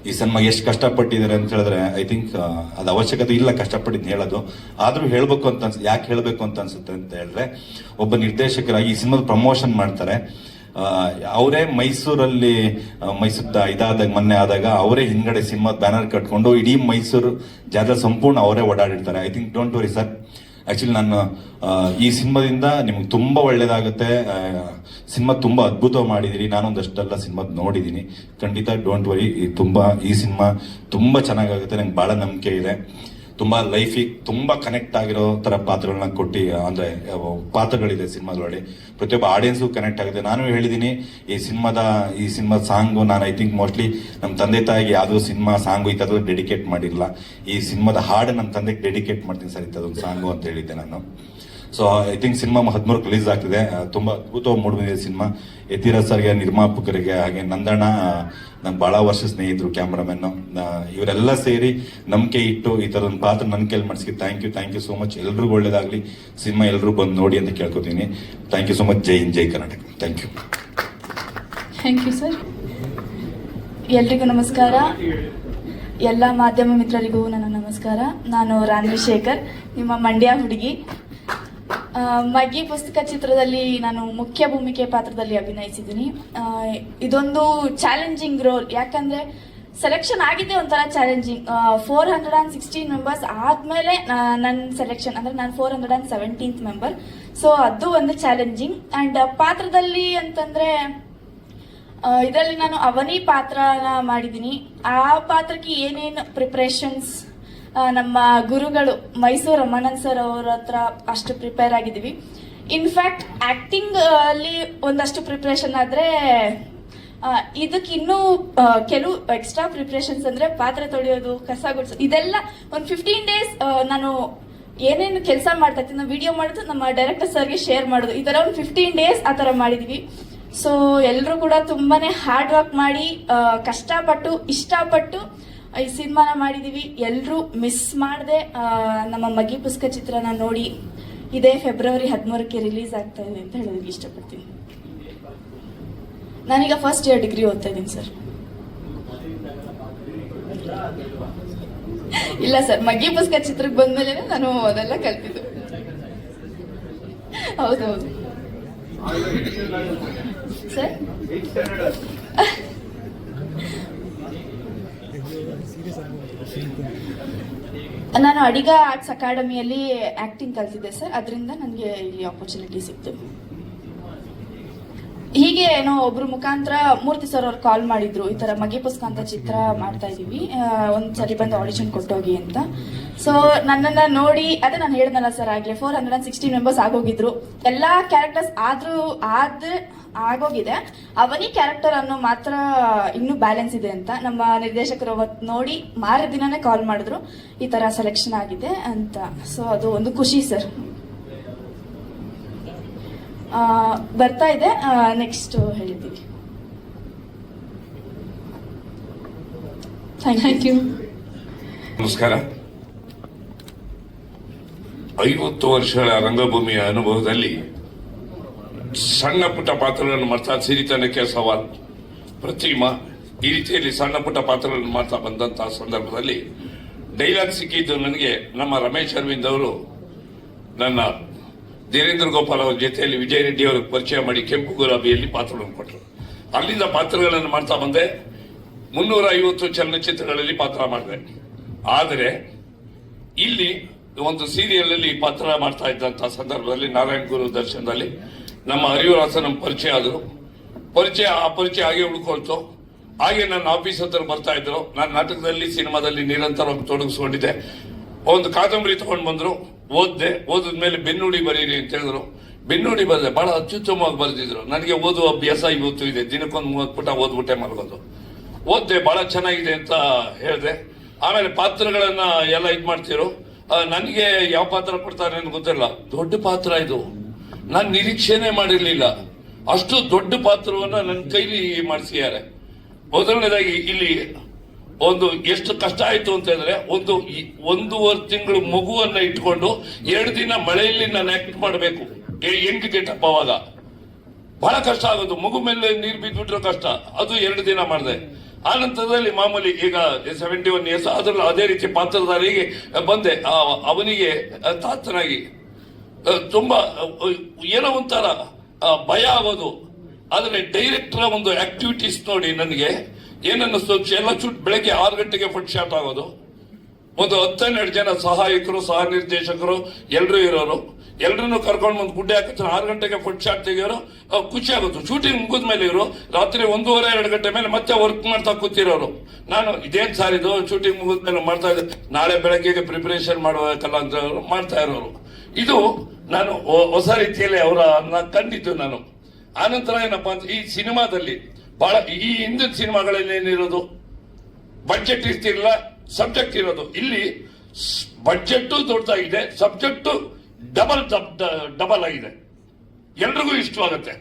ಈ ಸಿನಿಮಾ ಎಷ್ಟು ಕಷ್ಟಪಟ್ಟಿದ್ದಾರೆ ಅಂತ ಹೇಳಿದ್ರೆ, ಐ ಥಿಂಕ್ ಅದು ಅವಶ್ಯಕತೆ ಇಲ್ಲ ಕಷ್ಟಪಟ್ಟಿದ್ದು ಹೇಳೋದು, ಆದರೂ ಹೇಳಬೇಕು ಅಂತ ಯಾಕೆ ಹೇಳಬೇಕು ಅಂತ ಅನ್ಸುತ್ತೆ ಅಂತ ಹೇಳಿದ್ರೆ, ಒಬ್ಬ ನಿರ್ದೇಶಕರಾಗಿ ಈ ಸಿನಿಮಾದ ಪ್ರಮೋಷನ್ ಮಾಡ್ತಾರೆ. ಅವರೇ ಮೈಸೂರು ಇದಾದಾಗ ಮೊನ್ನೆ ಆದಾಗ ಅವರೇ ಹಿಂದ್ಗಡೆ ಸಿನಿಮಾದ ಬ್ಯಾನರ್ ಕಟ್ಕೊಂಡು ಇಡೀ ಮೈಸೂರು ಜಾತ್ರೆ ಸಂಪೂರ್ಣ ಅವರೇ ಓಡಾಡಿರ್ತಾರೆ. I think don't worry sir, actually ನಾನು ಈ ಸಿನಿಮಾದಿಂದ ನಿಮ್ಗೆ ತುಂಬ ಒಳ್ಳೇದಾಗುತ್ತೆ. ಸಿನಿಮಾ ತುಂಬ ಅದ್ಭುತವಾಗಿ ಮಾಡಿದ್ದೀರಿ, ನಾನೊಂದಷ್ಟೆಲ್ಲ ಸಿನಿಮಾ ನೋಡಿದ್ದೀನಿ. ಖಂಡಿತ ಡೋಂಟ್ ವರಿ, ಈ ಸಿನಿಮಾ ತುಂಬ ಚೆನ್ನಾಗಾಗುತ್ತೆ, ನಂಗೆ ಭಾಳ ನಂಬಿಕೆ ಇದೆ. ತುಂಬ ಲೈಫಿಗೆ ತುಂಬ ಕನೆಕ್ಟ್ ಆಗಿರೋ ಥರ ಪಾತ್ರಗಳನ್ನ ಕೊಟ್ಟು, ಅಂದರೆ ಪಾತ್ರಗಳಿದೆ ಸಿನಿಮಾದೊಳಗೆ, ಪ್ರತಿಯೊಬ್ಬ ಆಡಿಯನ್ಸ್ಗೂ ಕನೆಕ್ಟ್ ಆಗುತ್ತೆ. ನಾನು ಹೇಳಿದ್ದೀನಿ, ಈ ಸಿನಿಮಾದ ಸಾಂಗು ನಾನು ಐ ಥಿಂಕ್ ಮೋಸ್ಟ್ಲಿ ನಮ್ಮ ತಂದೆ ತಾಯಿಗೆ ಯಾವುದೋ ಸಿನಿಮಾ ಸಾಂಗು ಈ ಥರದ್ದು ಡೆಡಿಕೇಟ್ ಮಾಡಿರಲಿಲ್ಲ. ಈ ಸಿನಿಮಾದ ಹಾಡು ನಮ್ಮ ತಂದೆಗೆ ಡೆಡಿಕೇಟ್ ಮಾಡ್ತೀನಿ ಸರ್ ಇಂಥದ್ದೊಂದು ಸಾಂಗು ಅಂತ ಹೇಳಿದ್ದೆ ನಾನು. So I think cinema 13 release ಆಗ್ತಿದೆ. ತುಂಬ ಅದ್ಭುತವಾಗಿ ಮೂಡಿಬಂದಿದೆ ಸಿನಿಮಾ. ಯತಿರಾಜ್ ಸರ್ಗೆ, ನಿರ್ಮಾಪಕರಿಗೆ, ಹಾಗೆ ನಂದಣ್ಣ ನಂಗೆ ಭಾಳ ವರ್ಷ ಸ್ನೇಹಿತರು, ಕ್ಯಾಮ್ರಾಮನ್ನು, ಇವರೆಲ್ಲ ಸೇರಿ ನಂಬಿಕೆ ಇಟ್ಟು ಈ ಥರದೊಂದು ಪಾತ್ರ ನನ್ನ ಕೈಲಿ ಮಾಡಿಸಿ ಥ್ಯಾಂಕ್ ಯು ಸೋ ಮಚ್. ಎಲ್ರಿಗೂ ಒಳ್ಳೇದಾಗಲಿ, ಸಿನಿಮಾ ಎಲ್ಲರೂ ಬಂದು ನೋಡಿ ಅಂತ ಕೇಳ್ಕೊತೀನಿ. Thank you so much. ಜೈ ಹಿಂದ್, ಜೈ Karnataka. Thank you. Thank you sir. ಎಲ್ರಿಗೂ ನಮಸ್ಕಾರ. ಎಲ್ಲ ಮಾಧ್ಯಮ ಮಿತ್ರರಿಗೂ ನನ್ನ ನಮಸ್ಕಾರ. ನಾನು ರಾನ್ವಿ ಶೇಖರ್, ನಿಮ್ಮ ಮಂಡ್ಯ ಹುಡುಗಿ. ಮಗ್ಗಿ ಪುಸ್ತಕ ಚಿತ್ರದಲ್ಲಿ ನಾನು ಮುಖ್ಯ ಭೂಮಿಕೆ ಪಾತ್ರದಲ್ಲಿ ಅಭಿನಯಿಸಿದ್ದೀನಿ. ಇದೊಂದು ಚಾಲೆಂಜಿಂಗ್ ರೋಲ್, ಯಾಕಂದರೆ ಸೆಲೆಕ್ಷನ್ ಆಗಿದ್ದೆ ಒಂಥರ ಚಾಲೆಂಜಿಂಗ್. 416 ಮೆಂಬರ್ಸ್ ಆದಮೇಲೆ ನನ್ನ ಸೆಲೆಕ್ಷನ್, ಅಂದರೆ ನಾನು 417th ಮೆಂಬರ್. ಸೊ ಅದು ಒಂದು ಚಾಲೆಂಜಿಂಗ್. ಆ್ಯಂಡ್ ಪಾತ್ರದಲ್ಲಿ ಅಂತಂದರೆ, ಇದರಲ್ಲಿ ನಾನು ಅವನಿ ಪಾತ್ರನ ಮಾಡಿದ್ದೀನಿ. ಆ ಪಾತ್ರಕ್ಕೆ ಏನೇನು ಪ್ರಿಪ್ರೇಷನ್ಸ್ ನಮ್ಮ ಗುರುಗಳು ಮೈಸೂರು ರಮಾನಂದ್ ಸರ್ ಅವ್ರ ಹತ್ರ ಅಷ್ಟು ಪ್ರಿಪೇರ್ ಆಗಿದ್ದೀವಿ. ಇನ್ಫ್ಯಾಕ್ಟ್ ಆ್ಯಕ್ಟಿಂಗ್ ಅಲ್ಲಿ ಒಂದಷ್ಟು ಪ್ರಿಪ್ರೇಷನ್ ಆದರೆ, ಇದಕ್ಕೆ ಇನ್ನೂ ಕೆಲವು ಎಕ್ಸ್ಟ್ರಾ ಪ್ರಿಪ್ರೇಷನ್ಸ್ ಅಂದರೆ ಪಾತ್ರೆ ತೊಳೆಯೋದು, ಕಸ ಗುಡಿಸೋದು, ಇದೆಲ್ಲ ಒಂದು 15 days ನಾನು ಏನೇನು ಕೆಲಸ ಮಾಡ್ತಾ ಇರ್ತೀನಿ, ನಾವು ವಿಡಿಯೋ ಮಾಡೋದು, ನಮ್ಮ ಡೈರೆಕ್ಟರ್ ಸರ್ಗೆ ಶೇರ್ ಮಾಡೋದು, ಈ ಥರ ಒಂದು 15 days ಆ ಥರ ಮಾಡಿದ್ವಿ. ಸೊ ಎಲ್ಲರೂ ಕೂಡ ತುಂಬಾ ಹಾರ್ಡ್ ವರ್ಕ್ ಮಾಡಿ, ಕಷ್ಟಪಟ್ಟು, ಇಷ್ಟಪಟ್ಟು ಈ ಸಿನಿಮಾನ ಮಾಡಿದ್ದೀವಿ. ಎಲ್ಲರೂ ಮಿಸ್ ಮಾಡದೆ ನಮ್ಮ ಮಗ್ಗಿ ಪುಸ್ತಕ ಚಿತ್ರನ ನೋಡಿ, ಇದೇ ಫೆಬ್ರವರಿ 13ಕ್ಕೆ ರಿಲೀಸ್ ಆಗ್ತಾ ಇದೆ ಅಂತ ಹೇಳೋದಕ್ಕೆ ಇಷ್ಟಪಡ್ತೀನಿ. ನಾನೀಗ ಫಸ್ಟ್ ಇಯರ್ ಡಿಗ್ರಿ ಓದ್ತಾ ಇದ್ದೀನಿ ಸರ್. ಇಲ್ಲ ಸರ್, ಮಗ್ಗಿ ಪುಸ್ತಕ ಚಿತ್ರಕ್ಕೆ ಬಂದ್ಮೇಲೆ ನಾನು ಅದೆಲ್ಲ ಕಲ್ತಿದ್ದು. ಹೌದೌದು ಸರ್. ನಾನು ಅಡಿಗ ಆರ್ಟ್ಸ್ ಅಕಾಡೆಮಿಯಲ್ಲಿ ಆಕ್ಟಿಂಗ್ ಕಲ್ತಿದ್ದೆ ಸರ್, ಅದರಿಂದ ನನಗೆ ಇಲ್ಲಿ ಆಪರ್ಚುನಿಟಿ ಸಿಕ್ತು. ಹೀಗೆ ಏನೋ ಒಬ್ರು ಮುಖಾಂತರ ಮೂರ್ತಿ ಸರ್ ಅವ್ರು ಕಾಲ್ ಮಾಡಿದ್ರು, ಈ ತರ ಮಗಿ ಪುಸ್ತಕ ಅಂತ ಚಿತ್ರ ಮಾಡ್ತಾ ಇದೀವಿ, ಒಂದ್ಸರಿ ಬಂದು ಆಡಿಷನ್ ಕೊಟ್ಟೋಗಿ ಅಂತ. ಸೊ ನನ್ನನ್ನ ನೋಡಿ, ಅದೇ ನಾನು ಹೇಳಿದ್ನಲ್ಲ ಸರ್ ಆಗ್ಲೇ 416 ಮೆಂಬರ್ಸ್ ಆಗೋಗಿದ್ರು. ಎಲ್ಲಾ ಕ್ಯಾರೆಕ್ಟರ್ಸ್ ಆಗೋಗಿದೆ, ಅವನಿ ಕ್ಯಾರೆಕ್ಟರ್ ಅನ್ನೋ ಮಾತ್ರ ಇನ್ನೂ ಬ್ಯಾಲೆನ್ಸ್ ಇದೆ ಅಂತ ನಮ್ಮ ನಿರ್ದೇಶಕರು ಅವತ್ತು ನೋಡಿ ಮಾರನೇ ದಿನನೇ ಕಾಲ್ ಮಾಡಿದ್ರು, ಈ ತರ ಸೆಲೆಕ್ಷನ್ ಆಗಿದೆ ಅಂತ. ಸೊ ಅದು ಒಂದು ಖುಷಿ ಸರ್. ಬರ್ತಾ ಇದೆ, ನೆಕ್ಸ್ಟ್ ಹೇಳ್ತೀವಿ. Thank you. ನಮಸ್ಕಾರ. 50 ವರ್ಷಗಳ ರಂಗಭೂಮಿಯ ಅನುಭವದಲ್ಲಿ ಸಣ್ಣ ಪುಟ್ಟ ಪಾತ್ರಗಳನ್ನು ಮಾಡ್ತಾ ಸಿರಿತನಕ್ಕೆ ಸವಾಲ್ ಪ್ರತಿಮಾ ಈ ರೀತಿಯಲ್ಲಿ ಸಣ್ಣ ಪುಟ್ಟ ಪಾತ್ರಗಳನ್ನು ಮಾಡ್ತಾ ಬಂದಂತಹ ಸಂದರ್ಭದಲ್ಲಿ ಡೈಲಾಗ್ ಸಿಕ್ಕಿದ್ದು ನನಗೆ ನಮ್ಮ ರಮೇಶ್ ಅರವಿಂದ್ ಅವರು ನನ್ನ ಧೀರೇಂದ್ರ ಗೋಪಾಲ್ ಅವರ ಜೊತೆಯಲ್ಲಿ ವಿಜಯ್ ರೆಡ್ಡಿ ಅವರಿಗೆ ಪರಿಚಯ ಮಾಡಿ ಕೆಂಪು ಗುಲಾಬಿಯಲ್ಲಿ ಪಾತ್ರಗಳನ್ನು ಕೊಟ್ಟರು. ಅಲ್ಲಿಂದ ಪಾತ್ರಗಳನ್ನು ಮಾಡ್ತಾ ಬಂದೆ. 350 ಚಲನಚಿತ್ರಗಳಲ್ಲಿ ಪಾತ್ರ ಮಾಡಿದೆ. ಆದರೆ ಇಲ್ಲಿ ಒಂದು ಸೀರಿಯಲ್ ಅಲ್ಲಿ ಪಾತ್ರ ಮಾಡ್ತಾ ಇದ್ದಂತಹ ಸಂದರ್ಭದಲ್ಲಿ ನಾರಾಯಣ ಗುರು ದರ್ಶನದಲ್ಲಿ ನಮ್ಮ ಹರಿವರಾಸ ನಮ್ಮ ಪರಿಚಯ ಆದರು. ಪರಿಚಯ ಹಾಗೆ ಉಳ್ಕೊಳ್ತು. ಹಾಗೆ ನನ್ನ ಆಫೀಸ್ ಹತ್ರ ಬರ್ತಾ ಇದ್ರು. ನಾನು ನಾಟಕದಲ್ಲಿ ಸಿನಿಮಾದಲ್ಲಿ ನಿರಂತರವಾಗಿ ತೊಡಗಿಸ್ಕೊಂಡಿದ್ದೆ. ಒಂದು ಕಾದಂಬರಿ ತಗೊಂಡು ಬಂದ್ರು, ಓದಿದ್ಮೇಲೆ ಬೆನ್ನುಡಿ ಬರೀರಿ ಅಂತ ಹೇಳಿದ್ರು. ಬೆನ್ನುಡಿ ಬರೆದೆ, ಬಹಳ ಅತ್ಯುತ್ತಮವಾಗಿ ಬರೆದಿದ್ರು. ನನಗೆ ಓದುವ ಅಭ್ಯಾಸ ಇವತ್ತು ಇದೆ, ದಿನಕ್ಕೊಂದು 30 ಪುಟ ಓದ್ಬಿಟ್ಟೆ ಮಲಗೋದು. ಓದ್ದೆ, ಬಹಳ ಚೆನ್ನಾಗಿದೆ ಅಂತ ಹೇಳಿದೆ. ಆಮೇಲೆ ಪಾತ್ರಗಳನ್ನ ಎಲ್ಲ ಇದ್ ಮಾಡ್ತಿರು. ನನಗೆ ಯಾವ ಪಾತ್ರ ಕೊಡ್ತಾರೆ ಅಂತ ಗೊತ್ತಿಲ್ಲ. ದೊಡ್ಡ ಪಾತ್ರ ಇದು, ನಾನು ನಿರೀಕ್ಷೆನೆ ಮಾಡಿರ್ಲಿಲ್ಲ. ಅಷ್ಟು ದೊಡ್ಡ ಪಾತ್ರವನ್ನ ನನ್ನ ಕೈಲಿ ಮಾಡಿಸಿದ್ದಾರೆ. ಮೊದಲನೇದಾಗಿ ಇಲ್ಲಿ ಒಂದು ಎಷ್ಟು ಕಷ್ಟ ಆಯ್ತು ಅಂತ ಹೇಳಿದ್ರೆ, 1.5 ತಿಂಗಳು ಮಗುವನ್ನ ಇಟ್ಕೊಂಡು 2 ದಿನ ಮಳೆಯಲ್ಲಿ ನಾನು ಆಕ್ಟ್ ಮಾಡಬೇಕು. ಹೆಂಗ್ ಗೆಟಪ್ ಅವಾಗ ಬಹಳ ಕಷ್ಟ ಆಗೋದು. ಮಗು ಮೇಲೆ ನೀರು ಬಿದ್ದುಬಿಟ್ರೆ ಕಷ್ಟ. ಅದು 2 ದಿನ ಮಾಡಿದೆ. ಆ ನಂತರದಲ್ಲಿ ಮಾಮೂಲಿ ಈಗ 71 ಇಯರ್ಸ್ ಅದ್ರಲ್ಲಿ ಅದೇ ರೀತಿ ಪಾತ್ರಧಾರಿಗೆ ಬಂದೆ. ಅವನಿಗೆ ತಾತನಾಗಿ ತುಂಬಾ ಏನೋ ಒಂಥರ ಭಯ ಆಗೋದು. ಆದ್ರೆ ಡೈರೆಕ್ಟರ್ ಒಂದು ಆಕ್ಟಿವಿಟೀಸ್ ನೋಡಿ ನನಗೆ ಏನನ್ನಿಸ್ತು, ಎಲ್ಲ ಚೂಟ್ ಬೆಳಗ್ಗೆ 6 ಗಂಟೆಗೆ ಫುಡ್ ಶಾಟ್ ಆಗೋದು. ಒಂದು 10-12 ಜನ ಸಹಾಯಕರು, ಸಹ ನಿರ್ದೇಶಕರು ಎಲ್ಲರೂ ಇರೋರು. ಎಲ್ಲರನ್ನು ಕರ್ಕೊಂಡು ಒಂದು ಗುಡ್ಡೆ ಹಾಕಿದ್ರೆ 6 ಗಂಟೆಗೆ ಫುಡ್ ಶಾಟ್ ತೆಗಿಯೋರು. ಖುಷಿ ಆಗುತ್ತೆ. ಶೂಟಿಂಗ್ ಮುಗಿದ ಮೇಲೆ ಇವರು ರಾತ್ರಿ 1:30-2 ಗಂಟೆ ಮೇಲೆ ಮತ್ತೆ ವರ್ಕ್ ಮಾಡ್ತಾ ಕೂತಿರೋರು. ನಾನು ಇದೇನ್ ಸಾರ್ ಇದು, ಶೂಟಿಂಗ್ ಮುಗಿದ ಮೇಲೆ ಮಾಡ್ತಾ ಇದ್ದೆ, ನಾಳೆ ಬೆಳಗ್ಗೆಗೆ ಪ್ರಿಪರೇಷನ್ ಮಾಡಬೇಕಲ್ಲ ಅಂತ ಮಾಡ್ತಾ ಇರೋರು. ಇದು ನಾನು ಹೊಸ ರೀತಿಯಲ್ಲಿ ಅವರನ್ನ ಕಂಡಿದ್ದು ನಾನು. ಆನಂತರ ಏನಪ್ಪಾ ಅಂತ, ಈ ಸಿನಿಮಾದಲ್ಲಿ ಬಹಳ ಈ ಹಿಂದಿನ ಸಿನಿಮಾಗಳಲ್ಲಿ ಏನಿರೋದು ಬಡ್ಜೆಟ್ ಇರ್ತಿರಲಿಲ್ಲ, ಸಬ್ಜೆಕ್ಟ್ ಇರೋದು. ಇಲ್ಲಿ ಬಡ್ಜೆಟ್ ದೊಡ್ಡದಾಗಿದೆ, ಸಬ್ಜೆಕ್ಟ್ ಡಬಲ್ ಆಗಿದೆ. ಎಲ್ರಿಗೂ ಇಷ್ಟವಾಗುತ್ತೆ.